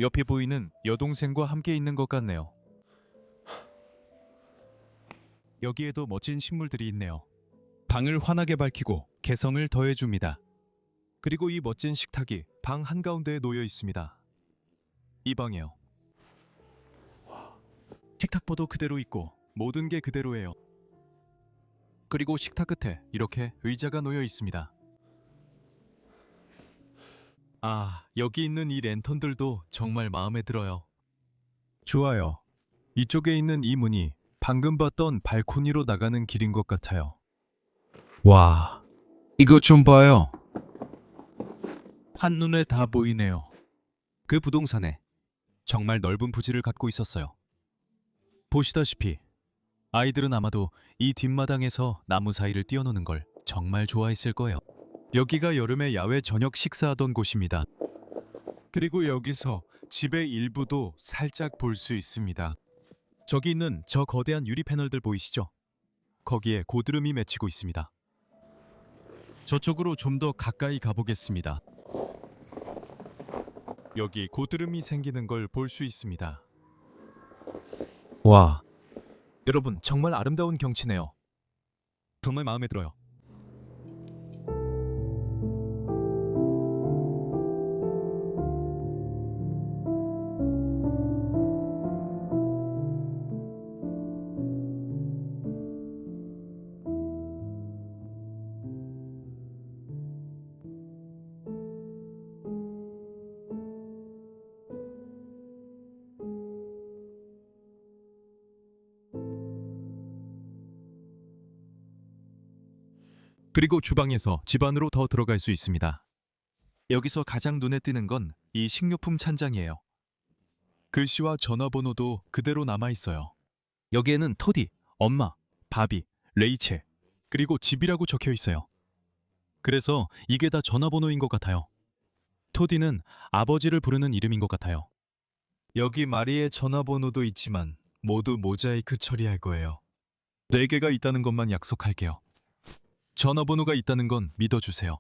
옆에 보이는 여동생과 함께 있는 것 같네요. 여기에도 멋진 식물들이 있네요. 방을 환하게 밝히고 개성을 더해줍니다. 그리고 이 멋진 식탁이 방 한가운데에 놓여 있습니다. 이 방이요. 식탁보도 그대로 있고 모든 게 그대로예요. 그리고 식탁 끝에 이렇게 의자가 놓여 있습니다. 아, 여기 있는 이 랜턴들도 정말 마음에 들어요. 좋아요. 이쪽에 있는 이 문이 방금 봤던 발코니로 나가는 길인 것 같아요. 와, 이거 좀 봐요. 한눈에 다 보이네요. 그 부동산에 정말 넓은 부지를 갖고 있었어요. 보시다시피 아이들은 아마도 이 뒷마당에서 나무 사이를 뛰어노는 걸 정말 좋아했을 거예요. 여기가 여름에 야외 저녁 식사하던 곳입니다. 그리고 여기서 집의 일부도 살짝 볼 수 있습니다. 저기 있는 저 거대한 유리 패널들 보이시죠? 거기에 고드름이 맺히고 있습니다. 저쪽으로 좀 더 가까이 가보겠습니다. 여기 고드름이 생기는 걸 볼 수 있습니다. 와, 여러분 정말 아름다운 경치네요. 정말 마음에 들어요. 그리고 주방에서 집 안으로 더 들어갈 수 있습니다. 여기서 가장 눈에 띄는 건 이 식료품 찬장이에요. 글씨와 전화번호도 그대로 남아 있어요. 여기에는 토디, 엄마, 바비, 레이첼, 그리고 집이라고 적혀 있어요. 그래서 이게 다 전화번호인 것 같아요. 토디는 아버지를 부르는 이름인 것 같아요. 여기 마리의 전화번호도 있지만 모두 모자이크 처리할 거예요. 4개가 있다는 것만 약속할게요. 전화번호가 있다는 건 믿어주세요.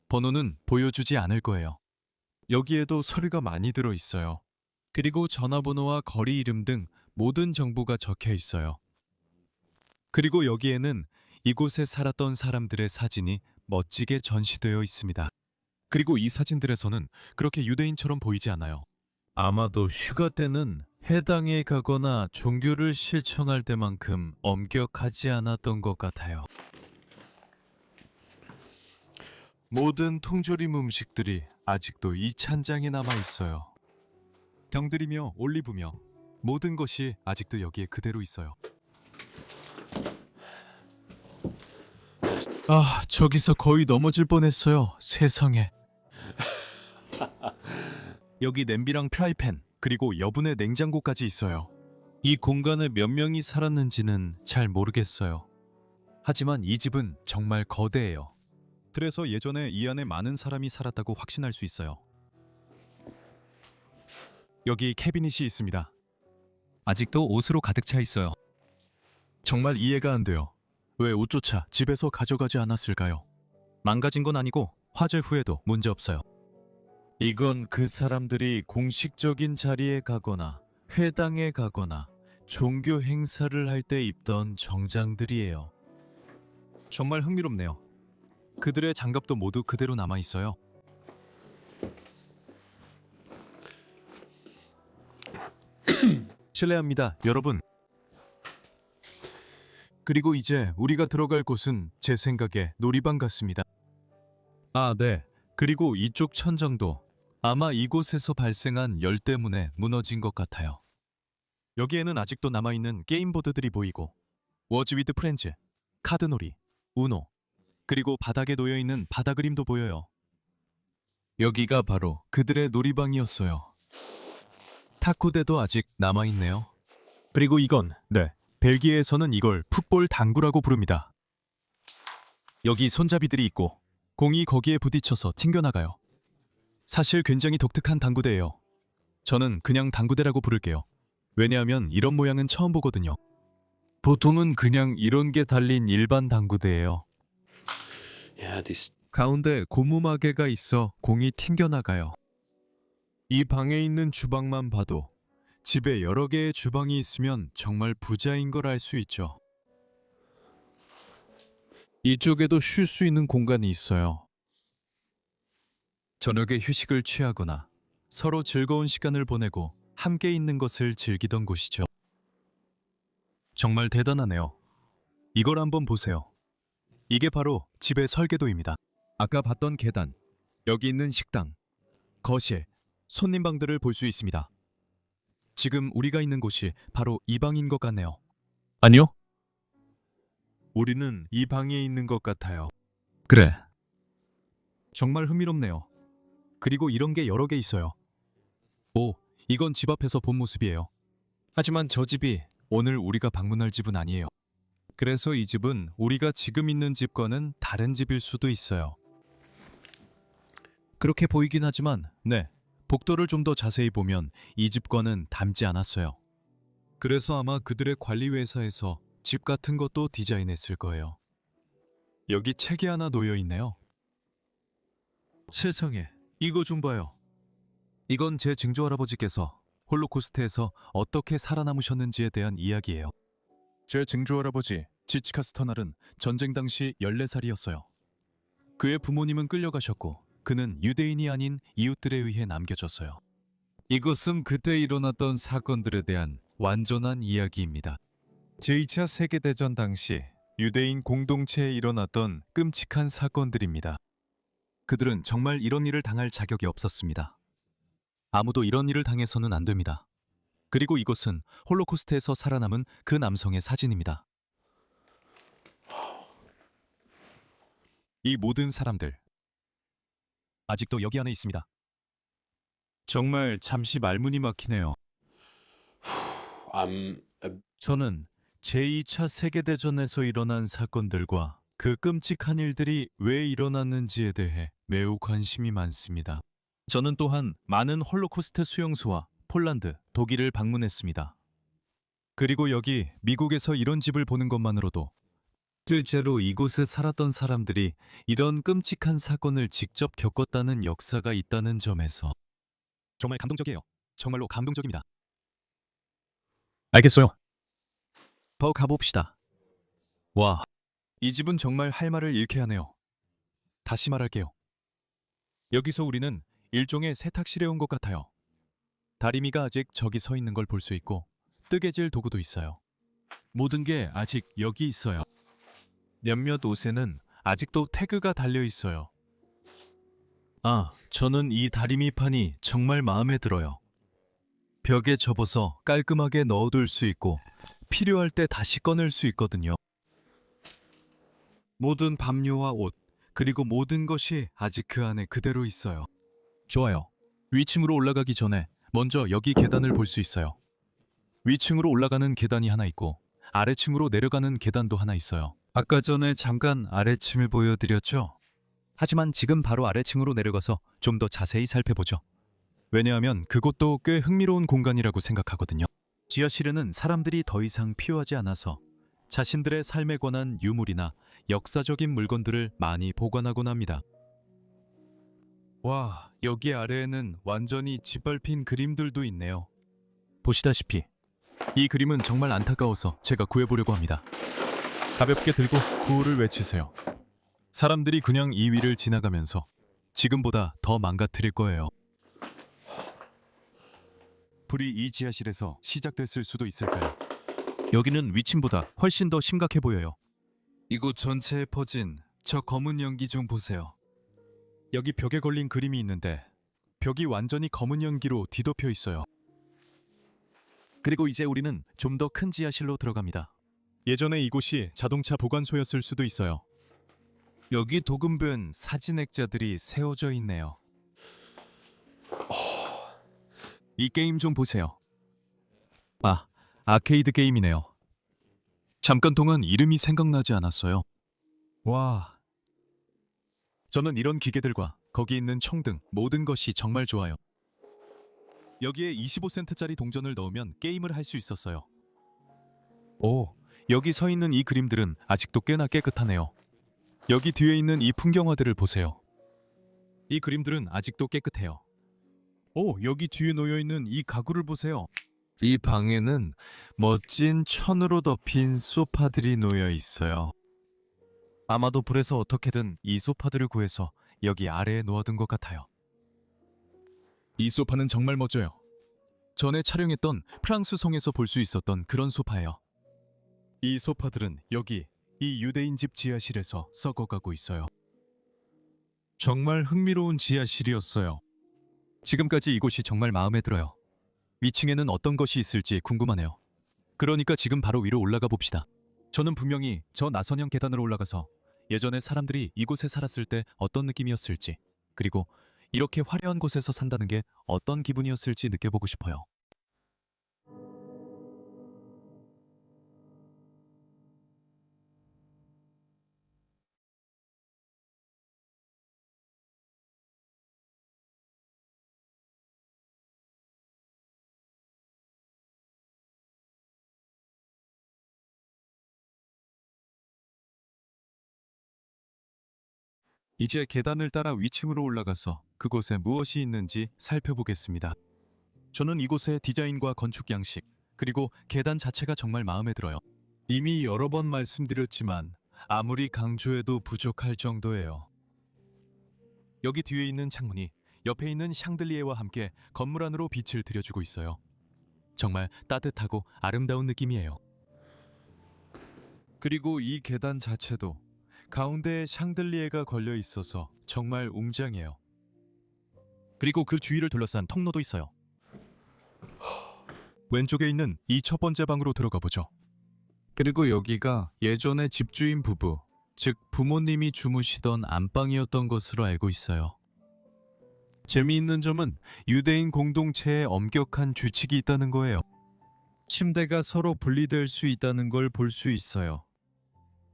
번호는 보여주지 않을 거예요. 여기에도 서류가 많이 들어 있어요. 그리고 전화번호와 거리 이름 등 모든 정보가 적혀 있어요. 그리고 여기에는 이곳에 살았던 사람들의 사진이 멋지게 전시되어 있습니다. 그리고 이 사진들에서는 그렇게 유대인처럼 보이지 않아요. 아마도 휴가 때는 해당에 가거나 종교를 실천할 때만큼 엄격하지 않았던 것 같아요. 모든 통조림 음식들이 아직도 이 찬장에 남아 있어요. 병들이며 올리브며 모든 것이 아직도 여기에 그대로 있어요. 아, 저기서 거의 넘어질 뻔했어요. 세상에. 여기 냄비랑 프라이팬, 그리고 여분의 냉장고까지 있어요. 이 공간에 몇 명이 살았는지는 잘 모르겠어요. 하지만 이 집은 정말 거대해요. 그래서 예전에 이 안에 많은 사람이 살았다고 확신할 수 있어요. 여기 캐비닛이 있습니다. 아직도 옷으로 가득 차 있어요. 정말 이해가 안 돼요. 왜 옷조차 집에서 가져가지 않았을까요? 망가진 건 아니고 화재 후에도 문제 없어요. 이건 그 사람들이 공식적인 자리에 가거나 회당에 가거나 종교 행사를 할 때 입던 정장들이에요. 정말 흥미롭네요. 그들의 장갑도 모두 그대로 남아 있어요. 실례합니다, 여러분. 그리고 이제 우리가 들어갈 곳은 제 생각에 놀이방 같습니다. 아, 네. 그리고 이쪽 천정도 아마 이곳에서 발생한 열 때문에 무너진 것 같아요. 여기에는 아직도 남아있는 게임보드들이 보이고 워즈 위드 프렌즈, 카드놀이, 우노, 그리고 바닥에 놓여있는 바다 그림도 보여요. 여기가 바로 그들의 놀이방이었어요. 탁구대도 아직 남아있네요. 그리고 이건, 네, 벨기에에서는 이걸 풋볼 당구라고 부릅니다. 여기 손잡이들이 있고 공이 거기에 부딪혀서 튕겨나가요. 사실 굉장히 독특한 당구대예요. 저는 그냥 당구대라고 부를게요. 왜냐하면 이런 모양은 처음 보거든요. 보통은 그냥 이런 게 달린 일반 당구대예요. 가운데 고무마개가 있어 공이 튕겨나가요. 이 방에 있는 주방만 봐도 집에 여러 개의 주방이 있으면 정말 부자인 걸 알 수 있죠. 이쪽에도 쉴 수 있는 공간이 있어요. 저녁에 휴식을 취하거나 서로 즐거운 시간을 보내고 함께 있는 것을 즐기던 곳이죠. 정말 대단하네요. 이걸 한번 보세요. 이게 바로 집의 설계도입니다. 아까 봤던 계단, 여기 있는 식당, 거실, 손님방들을 볼 수 있습니다. 지금 우리가 있는 곳이 바로 이 방인 것 같네요. 아니요. 우리는 이 방에 있는 것 같아요. 그래. 정말 흥미롭네요. 그리고 이런 게 여러 개 있어요. 오, 이건 집 앞에서 본 모습이에요. 하지만 저 집이 오늘 우리가 방문할 집은 아니에요. 그래서 이 집은 우리가 지금 있는 집과는 다른 집일 수도 있어요. 그렇게 보이긴 하지만, 네, 복도를 좀 더 자세히 보면 이 집과는 닮지 않았어요. 그래서 아마 그들의 관리회사에서 집 같은 것도 디자인했을 거예요. 여기 책이 하나 놓여 있네요. 세상에, 이거 좀 봐요. 이건 제 증조할아버지께서 홀로코스트에서 어떻게 살아남으셨는지에 대한 이야기예요. 제 증조할아버지 지치카 스터날은 전쟁 당시 14살이었어요. 그의 부모님은 끌려가셨고 그는 유대인이 아닌 이웃들에 의해 남겨졌어요. 이것은 그때 일어났던 사건들에 대한 완전한 이야기입니다. 제2차 세계대전 당시 유대인 공동체에 일어났던 끔찍한 사건들입니다. 그들은 정말 이런 일을 당할 자격이 없었습니다. 아무도 이런 일을 당해서는 안 됩니다. 그리고 이것은 홀로코스트에서 살아남은 그 남성의 사진입니다. 이 모든 사람들 아직도 여기 안에 있습니다. 정말 잠시 말문이 막히네요. 저는 제2차 세계대전에서 일어난 사건들과 그 끔찍한 일들이 왜 일어났는지에 대해 매우 관심이 많습니다. 저는 또한 많은 홀로코스트 수용소와 폴란드, 독일을 방문했습니다. 그리고 여기 미국에서 이런 집을 보는 것만으로도 실제로 이곳에 살았던 사람들이 이런 끔찍한 사건을 직접 겪었다는 역사가 있다는 점에서 정말 감동적이에요. 정말로 감동적입니다. 알겠어요. 더 가봅시다. 와, 이 집은 정말 할 말을 잃게 하네요. 다시 말할게요. 여기서 우리는 일종의 세탁실에 온 것 같아요. 다리미가 아직 저기 서 있는 걸 볼 수 있고 뜨개질 도구도 있어요. 모든 게 아직 여기 있어요. 몇몇 옷에는 아직도 태그가 달려 있어요. 아, 저는 이 다리미판이 정말 마음에 들어요. 벽에 접어서 깔끔하게 넣어둘 수 있고 필요할 때 다시 꺼낼 수 있거든요. 모든 담요와 옷, 그리고 모든 것이 아직 그 안에 그대로 있어요. 좋아요. 위층으로 올라가기 전에 먼저 여기 계단을 볼 수 있어요. 위층으로 올라가는 계단이 하나 있고 아래층으로 내려가는 계단도 하나 있어요. 아까 전에 잠깐 아래층을 보여드렸죠? 하지만 지금 바로 아래층으로 내려가서 좀 더 자세히 살펴보죠. 왜냐하면 그곳도 꽤 흥미로운 공간이라고 생각하거든요. 지하실에는 사람들이 더 이상 필요하지 않아서 자신들의 삶에 관한 유물이나 역사적인 물건들을 많이 보관하곤 합니다. 와, 여기 아래에는 완전히 짓밟힌 그림들도 있네요. 보시다시피 이 그림은 정말 안타까워서 제가 구해보려고 합니다. 가볍게 들고 구호를 외치세요. 사람들이 그냥 이 위를 지나가면서 지금보다 더 망가뜨릴 거예요. 불이 이 지하실에서 시작됐을 수도 있을까요? 여기는 위층보다 훨씬 더 심각해 보여요. 이곳 전체에 퍼진 저 검은 연기 좀 보세요. 여기 벽에 걸린 그림이 있는데 벽이 완전히 검은 연기로 뒤덮여 있어요. 그리고 이제 우리는 좀 더 큰 지하실로 들어갑니다. 예전에 이곳이 자동차 보관소였을 수도 있어요. 여기 도금변 사진 액자들이 세워져 있네요. 이 게임 좀 보세요. 아, 아케이드 게임이네요. 잠깐 동안 이름이 생각나지 않았어요. 와, 저는 이런 기계들과 거기 있는 총 등 모든 것이 정말 좋아요. 여기에 25센트짜리 동전을 넣으면 게임을 할 수 있었어요. 오, 여기 서 있는 이 그림들은 아직도 꽤나 깨끗하네요. 여기 뒤에 있는 이 풍경화들을 보세요. 이 그림들은 아직도 깨끗해요. 오, 여기 뒤에 놓여 있는 이 가구를 보세요. 이 방에는 멋진 천으로 덮인 소파들이 놓여 있어요. 아마도 불에서 어떻게든 이 소파들을 구해서 여기 아래에 놓아둔 것 같아요. 이 소파는 정말 멋져요. 전에 촬영했던 프랑스 성에서 볼 수 있었던 그런 소파예요. 이 소파들은 여기 이 유대인 집 지하실에서 썩어가고 있어요. 정말 흥미로운 지하실이었어요. 지금까지 이곳이 정말 마음에 들어요. 위층에는 어떤 것이 있을지 궁금하네요. 그러니까 지금 바로 위로 올라가 봅시다. 저는 분명히 저 나선형 계단으로 올라가서 예전에 사람들이 이곳에 살았을 때 어떤 느낌이었을지, 그리고 이렇게 화려한 곳에서 산다는 게 어떤 기분이었을지 느껴보고 싶어요. 이제 계단을 따라 위층으로 올라가서 그곳에 무엇이 있는지 살펴보겠습니다. 저는 이곳의 디자인과 건축 양식, 그리고 계단 자체가 정말 마음에 들어요. 이미 여러 번 말씀드렸지만 아무리 강조해도 부족할 정도예요. 여기 뒤에 있는 창문이 옆에 있는 샹들리에와 함께 건물 안으로 빛을 들여주고 있어요. 정말 따뜻하고 아름다운 느낌이에요. 그리고 이 계단 자체도 가운데에 샹들리에가 걸려 있어서 정말 웅장해요. 그리고 그 주위를 둘러싼 통로도 있어요. 왼쪽에 있는 이 첫 번째 방으로 들어가 보죠. 그리고 여기가 예전에 집주인 부부, 즉 부모님이 주무시던 안방이었던 것으로 알고 있어요. 재미있는 점은 유대인 공동체에 엄격한 규칙이 있다는 거예요. 침대가 서로 분리될 수 있다는 걸 볼 수 있어요.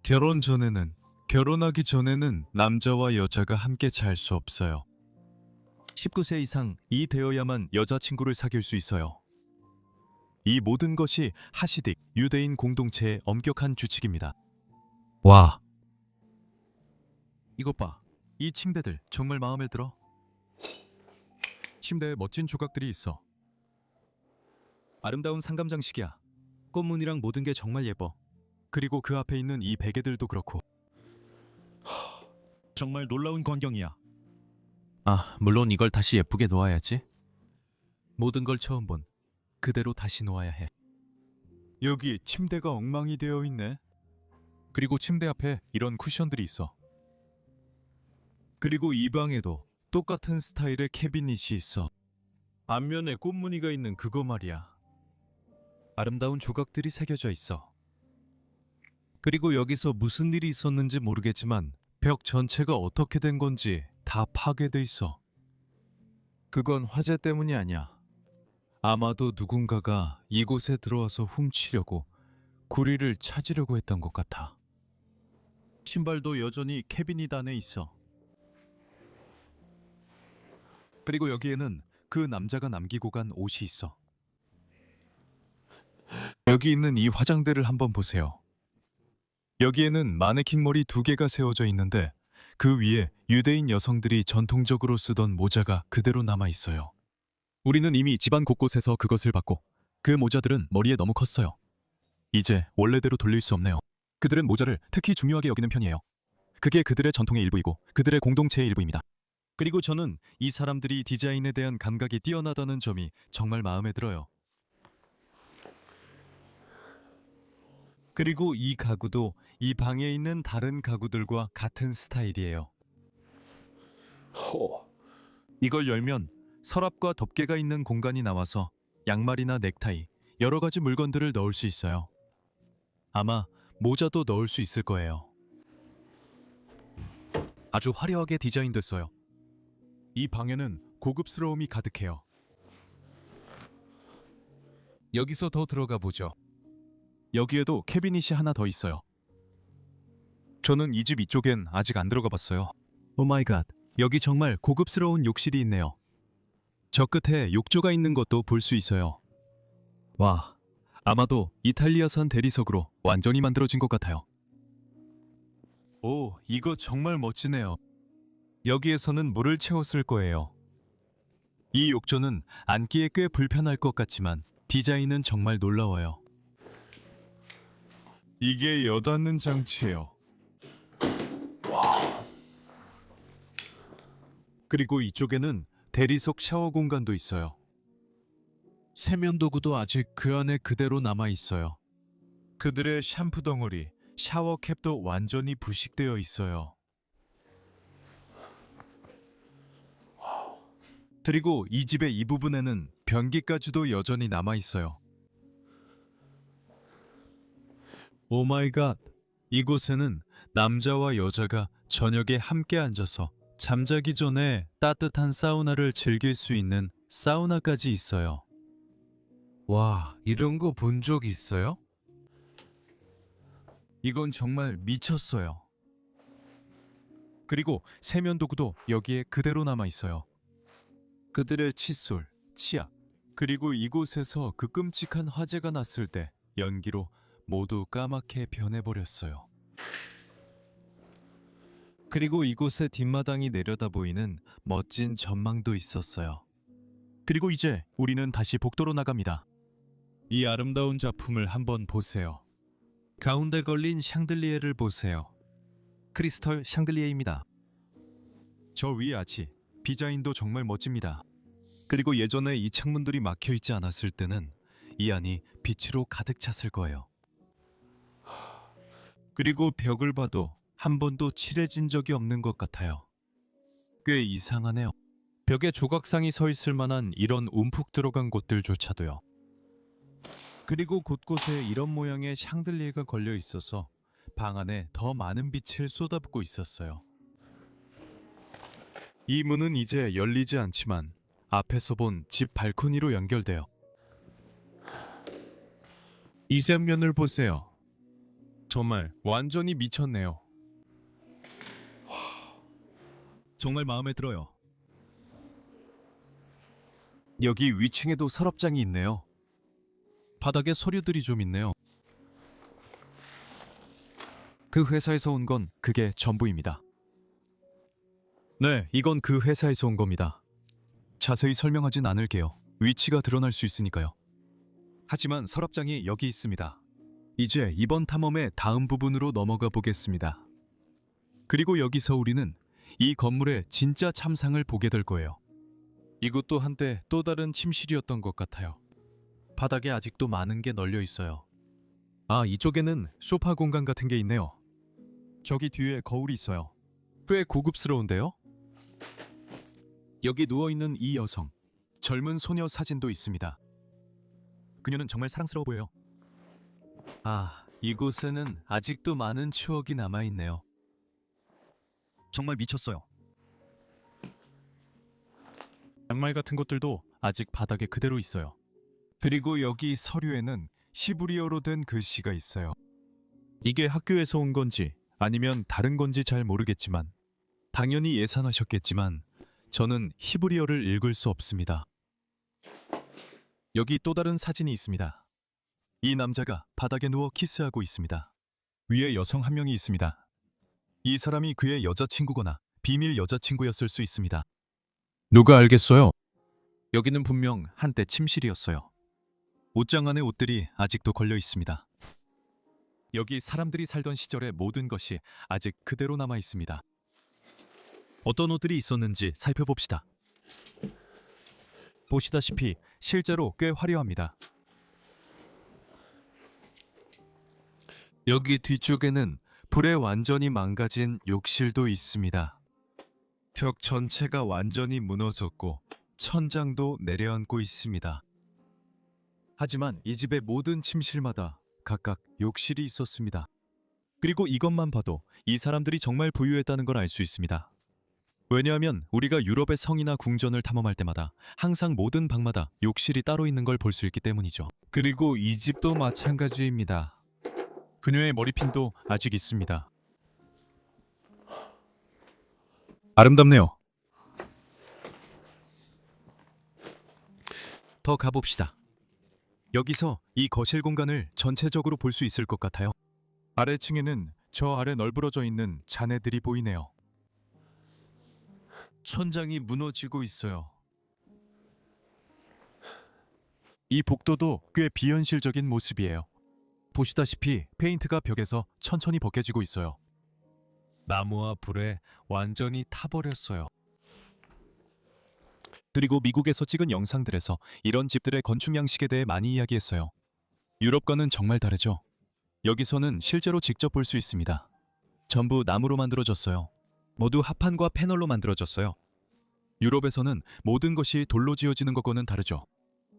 결혼하기 전에는 남자와 여자가 함께 잘 수 없어요. 19세 이상이 되어야만 여자친구를 사귈 수 있어요. 이 모든 것이 하시딕 유대인 공동체의 엄격한 규칙입니다. 와, 이것 봐. 이 침대들 정말 마음에 들어. 침대에 멋진 조각들이 있어. 아름다운 상감 장식이야. 꽃무늬랑 모든 게 정말 예뻐. 그리고 그 앞에 있는 이 베개들도 그렇고. 정말 놀라운 광경이야. 물론 이걸 다시 예쁘게 놓아야지. 모든 걸 처음 본 그대로 다시 놓아야 해. 여기 침대가 엉망이 되어 있네. 그리고 침대 앞에 이런 쿠션들이 있어. 그리고 이 방에도 똑같은 스타일의 캐비닛이 있어. 앞면에 꽃무늬가 있는 그거 말이야. 아름다운 조각들이 새겨져 있어. 그리고 여기서 무슨 일이 있었는지 모르겠지만 벽 전체가 어떻게 된 건지 다 파괴돼 있어. 그건 화재 때문이 아니야. 아마도 누군가가 이곳에 들어와서 훔치려고 구리를 찾으려고 했던 것 같아. 신발도 여전히 캐비닛 안에 있어. 그리고 여기에는 그 남자가 남기고 간 옷이 있어. 여기 있는 이 화장대를 한번 보세요. 여기에는 마네킹 머리 2개가 세워져 있는데 그 위에 유대인 여성들이 전통적으로 쓰던 모자가 그대로 남아 있어요. 우리는 이미 집안 곳곳에서 그것을 봤고 그 모자들은 머리에 너무 컸어요. 이제 원래대로 돌릴 수 없네요. 그들은 모자를 특히 중요하게 여기는 편이에요. 그게 그들의 전통의 일부이고 그들의 공동체의 일부입니다. 그리고 저는 이 사람들이 디자인에 대한 감각이 뛰어나다는 점이 정말 마음에 들어요. 그리고 이 가구도 이 방에 있는 다른 가구들과 같은 스타일이에요. 이걸 열면 서랍과 덮개가 있는 공간이 나와서 양말이나 넥타이, 여러 가지 물건들을 넣을 수 있어요. 아마 모자도 넣을 수 있을 거예요. 아주 화려하게 디자인됐어요. 이 방에는 고급스러움이 가득해요. 여기서 더 들어가 보죠. 여기에도 캐비닛이 하나 더 있어요. 저는 이 집 이쪽엔 아직 안 들어가 봤어요. 오 마이 갓, 여기 정말 고급스러운 욕실이 있네요. 저 끝에 욕조가 있는 것도 볼 수 있어요. 와, 아마도 이탈리아산 대리석으로 완전히 만들어진 것 같아요. 오, 이거 정말 멋지네요. 여기에서는 물을 채웠을 거예요. 이 욕조는 앉기에 꽤 불편할 것 같지만 디자인은 정말 놀라워요. 이게 여닫는 장치예요. 그리고 이쪽에는 대리석 샤워 공간도 있어요. 세면도구도 아직 그 안에 그대로 남아 있어요. 그들의 샴푸 덩어리, 샤워캡도 완전히 부식되어 있어요. 그리고 이 집의 이 부분에는 변기까지도 여전히 남아 있어요. 오 마이 갓, 이곳에는 남자와 여자가 저녁에 함께 앉아서 잠자기 전에 따뜻한 사우나를 즐길 수 있는 사우나까지 있어요. 와, 이런 거 본 적 있어요? 이건 정말 미쳤어요. 그리고 세면도구도 여기에 그대로 남아 있어요. 그들의 칫솔, 치약, 그리고 이곳에서 그 끔찍한 화재가 났을 때 연기로 모두 까맣게 변해버렸어요. 그리고 이곳의 뒷마당이 내려다 보이는 멋진 전망도 있었어요. 그리고 이제 우리는 다시 복도로 나갑니다. 이 아름다운 작품을 한번 보세요. 가운데 걸린 샹들리에를 보세요. 크리스털 샹들리에입니다. 저 위에 아치, 디자인도 정말 멋집니다. 그리고 예전에 이 창문들이 막혀 있지 않았을 때는 이 안이 빛으로 가득 찼을 거예요. 그리고 벽을 봐도 한 번도 칠해진 적이 없는 것 같아요. 꽤 이상하네요. 벽에 조각상이 서 있을 만한 이런 움푹 들어간 곳들조차도요. 그리고 곳곳에 이런 모양의 샹들리에가 걸려 있어서 방 안에 더 많은 빛을 쏟아붓고 있었어요. 이 문은 이제 열리지 않지만 앞에서 본 집 발코니로 연결돼요. 이 장면을 보세요. 정말 완전히 미쳤네요. 정말 마음에 들어요. 여기 위층에도 서랍장이 있네요. 바닥에 서류들이 좀 있네요. 그 회사에서 온 건 그게 전부입니다. 네, 이건 그 회사에서 온 겁니다. 자세히 설명하진 않을게요. 위치가 드러날 수 있으니까요. 하지만 서랍장이 여기 있습니다. 이제 이번 탐험의 다음 부분으로 넘어가 보겠습니다. 그리고 여기서 우리는 이 건물의 진짜 참상을 보게 될 거예요. 이곳도 한때 또 다른 침실이었던 것 같아요. 바닥에 아직도 많은 게 널려 있어요. 아, 이쪽에는 소파 공간 같은 게 있네요. 저기 뒤에 거울이 있어요. 꽤 고급스러운데요? 여기 누워있는 이 여성, 젊은 소녀 사진도 있습니다. 그녀는 정말 사랑스러워 보여요. 아, 이곳에는 아직도 많은 추억이 남아있네요. 정말 미쳤어요. 양말 같은 것들도 아직 바닥에 그대로 있어요. 그리고 여기 서류에는 히브리어로 된 글씨가 있어요. 이게 학교에서 온 건지 아니면 다른 건지 잘 모르겠지만 당연히 예상하셨겠지만 저는 히브리어를 읽을 수 없습니다. 여기 또 다른 사진이 있습니다. 이 남자가 바닥에 누워 키스하고 있습니다. 위에 여성 한 명이 있습니다. 이 사람이 그의 여자친구거나 비밀 여자친구였을 수 있습니다. 누가 알겠어요? 여기는 분명 한때 침실이었어요. 옷장 안에 옷들이 아직도 걸려 있습니다. 여기 사람들이 살던 시절의 모든 것이 아직 그대로 남아 있습니다. 어떤 옷들이 있었는지 살펴봅시다. 보시다시피 실제로 꽤 화려합니다. 여기 뒤쪽에는 불에 완전히 망가진 욕실도 있습니다. 벽 전체가 완전히 무너졌고 천장도 내려앉고 있습니다. 하지만 이 집의 모든 침실마다 각각 욕실이 있었습니다. 그리고 이것만 봐도 이 사람들이 정말 부유했다는 걸 알 수 있습니다. 왜냐하면 우리가 유럽의 성이나 궁전을 탐험할 때마다 항상 모든 방마다 욕실이 따로 있는 걸 볼 수 있기 때문이죠. 그리고 이 집도 마찬가지입니다. 그녀의 머리핀도 아직 있습니다. 아름답네요. 더 가봅시다. 여기서 이 거실 공간을 전체적으로 볼 수 있을 것 같아요. 아래층에는 저 아래 널브러져 있는 잔해들이 보이네요. 천장이 무너지고 있어요. 이 복도도 꽤 비현실적인 모습이에요. 보시다시피 페인트가 벽에서 천천히 벗겨지고 있어요. 나무와 불에 완전히 타버렸어요. 그리고 미국에서 찍은 영상들에서 이런 집들의 건축 양식에 대해 많이 이야기했어요. 유럽과는 정말 다르죠. 여기서는 실제로 직접 볼 수 있습니다. 전부 나무로 만들어졌어요. 모두 합판과 패널로 만들어졌어요. 유럽에서는 모든 것이 돌로 지어지는 것과는 다르죠.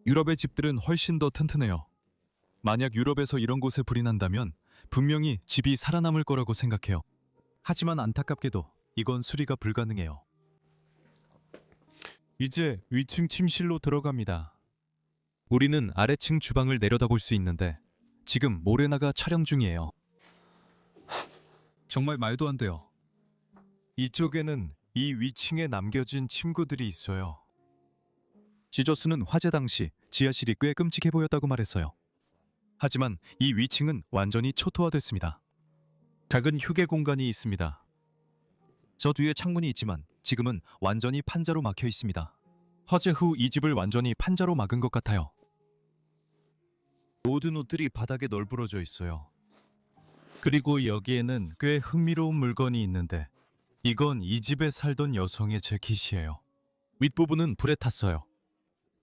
유럽의 집들은 훨씬 더 튼튼해요. 만약 유럽에서 이런 곳에 불이 난다면 분명히 집이 살아남을 거라고 생각해요. 하지만 안타깝게도 이건 수리가 불가능해요. 이제 위층 침실로 들어갑니다. 우리는 아래층 주방을 내려다볼 수 있는데 지금 모레나가 촬영 중이에요. 정말 말도 안 돼요. 이쪽에는 이 위층에 남겨진 침구들이 있어요. 지저스는 화재 당시 지하실이 꽤 끔찍해 보였다고 말했어요. 하지만 이 위층은 완전히 초토화됐습니다. 작은 휴게 공간이 있습니다. 저 뒤에 창문이 있지만 지금은 완전히 판자로 막혀 있습니다. 화재 후 이 집을 완전히 판자로 막은 것 같아요. 모든 옷들이 바닥에 널브러져 있어요. 그리고 여기에는 꽤 흥미로운 물건이 있는데 이건 이 집에 살던 여성의 재킷이에요. 윗부분은 불에 탔어요.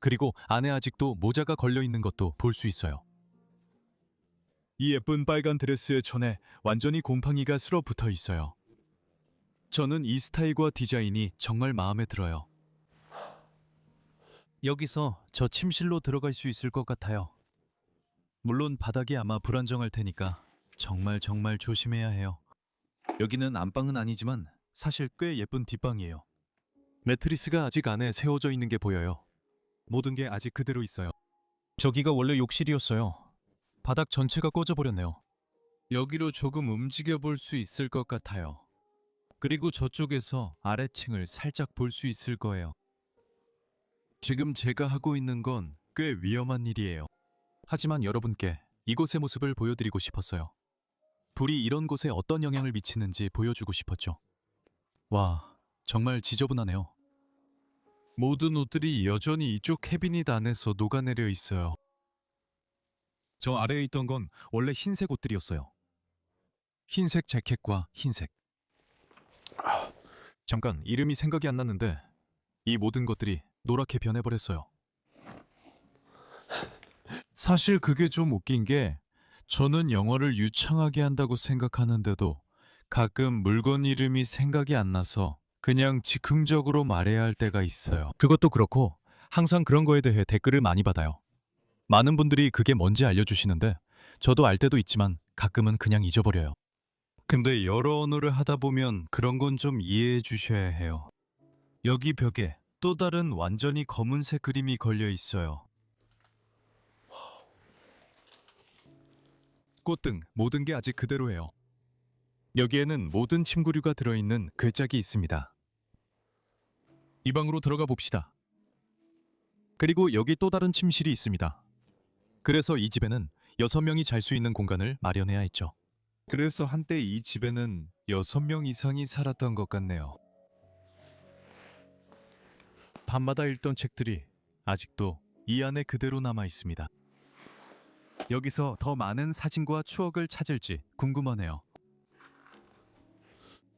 그리고 안에 아직도 모자가 걸려 있는 것도 볼 수 있어요. 이 예쁜 빨간 드레스의 천에 완전히 곰팡이가 쓸어붙어 있어요. 저는 이 스타일과 디자인이 정말 마음에 들어요. 여기서 저 침실로 들어갈 수 있을 것 같아요. 물론 바닥이 아마 불안정할 테니까 정말 조심해야 해요. 여기는 안방은 아니지만 사실 꽤 예쁜 뒷방이에요. 매트리스가 아직 안에 세워져 있는 게 보여요. 모든 게 아직 그대로 있어요. 저기가 원래 욕실이었어요. 바닥 전체가 꺼져버렸네요. 여기로 조금 움직여 볼 수 있을 것 같아요. 그리고 저쪽에서 아래층을 살짝 볼 수 있을 거예요. 지금 제가 하고 있는 건 꽤 위험한 일이에요. 하지만 여러분께 이곳의 모습을 보여드리고 싶었어요. 불이 이런 곳에 어떤 영향을 미치는지 보여주고 싶었죠. 와, 정말 지저분하네요. 모든 옷들이 여전히 이쪽 캐비닛 안에서 녹아내려 있어요. 저 아래에 있던 건 원래 흰색 옷들이었어요. 흰색 재킷과 흰색. 잠깐 이름이 생각이 안 났는데 이 모든 것들이 노랗게 변해버렸어요. 사실 그게 좀 웃긴 게 저는 영어를 유창하게 한다고 생각하는데도 가끔 물건 이름이 생각이 안 나서 그냥 즉흥적으로 말해야 할 때가 있어요. 그것도 그렇고 항상 그런 거에 대해 댓글을 많이 받아요. 많은 분들이 그게 뭔지 알려주시는데 저도 알 때도 있지만 가끔은 그냥 잊어버려요. 근데 여러 언어를 하다 보면 그런 건 좀 이해해 주셔야 해요. 여기 벽에 또 다른 완전히 검은색 그림이 걸려 있어요. 꽃등 모든 게 아직 그대로예요. 여기에는 모든 침구류가 들어있는 글짝이 있습니다. 이 방으로 들어가 봅시다. 그리고 여기 또 다른 침실이 있습니다. 그래서 이 집에는 6명이 잘 수 있는 공간을 마련해야 했죠. 그래서 한때 이 집에는 6명 이상이 살았던 것 같네요. 밤마다 읽던 책들이 아직도 이 안에 그대로 남아 있습니다. 여기서 더 많은 사진과 추억을 찾을지 궁금하네요.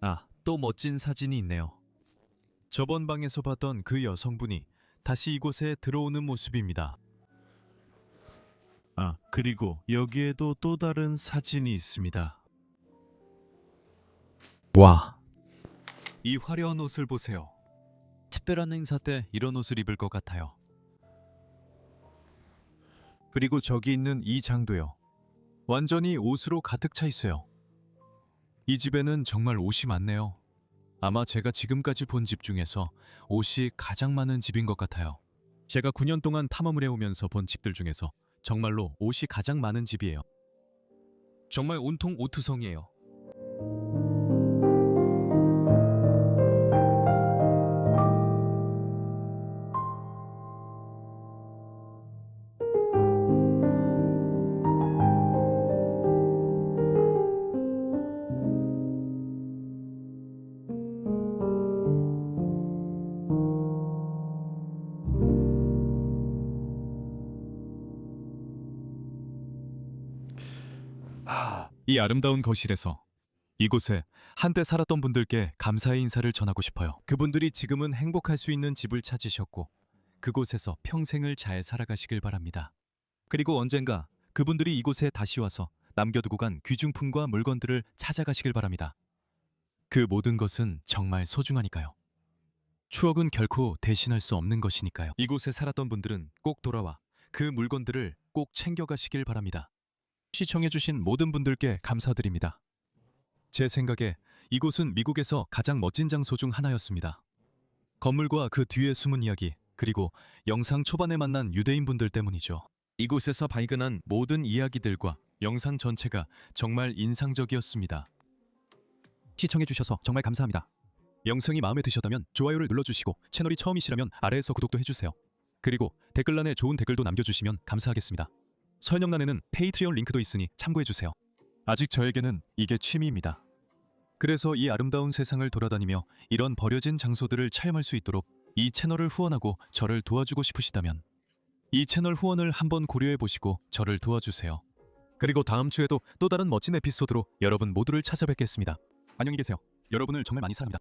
아, 또 멋진 사진이 있네요. 저번 방에서 봤던 그 여성분이 다시 이곳에 들어오는 모습입니다. 아, 그리고 여기에도 또 다른 사진이 있습니다. 와, 이 화려한 옷을 보세요. 특별한 행사 때 이런 옷을 입을 것 같아요. 그리고 저기 있는 이 장도요. 완전히 옷으로 가득 차 있어요. 이 집에는 정말 옷이 많네요. 아마 제가 지금까지 본 집 중에서 옷이 가장 많은 집인 것 같아요. 제가 9년 동안 탐험을 해오면서 본 집들 중에서 정말로 옷이 가장 많은 집이에요. 정말 온통 옷투성이에요. 이 아름다운 거실에서 이곳에 한때 살았던 분들께 감사의 인사를 전하고 싶어요. 그분들이 지금은 행복할 수 있는 집을 찾으셨고 그곳에서 평생을 잘 살아가시길 바랍니다. 그리고 언젠가 그분들이 이곳에 다시 와서 남겨두고 간 귀중품과 물건들을 찾아가시길 바랍니다. 그 모든 것은 정말 소중하니까요. 추억은 결코 대신할 수 없는 것이니까요. 이곳에 살았던 분들은 꼭 돌아와 그 물건들을 꼭 챙겨가시길 바랍니다. 시청해주신 모든 분들께 감사드립니다. 제 생각에 이곳은 미국에서 가장 멋진 장소 중 하나였습니다. 건물과 그 뒤에 숨은 이야기, 그리고 영상 초반에 만난 유대인분들 때문이죠. 이곳에서 발견한 모든 이야기들과 영상 전체가 정말 인상적이었습니다. 시청해주셔서 정말 감사합니다. 영상이 마음에 드셨다면 좋아요를 눌러주시고 채널이 처음이시라면 아래에서 구독도 해주세요. 그리고 댓글란에 좋은 댓글도 남겨주시면 감사하겠습니다. 설명란에는 페이트리온 링크도 있으니 참고해주세요. 아직 저에게는 이게 취미입니다. 그래서 이 아름다운 세상을 돌아다니며 이런 버려진 장소들을 체험할 수 있도록 이 채널을 후원하고 저를 도와주고 싶으시다면 이 채널 후원을 한번 고려해보시고 저를 도와주세요. 그리고 다음 주에도 또 다른 멋진 에피소드로 여러분 모두를 찾아뵙겠습니다. 안녕히 계세요. 여러분을 정말 많이 사랑합니다.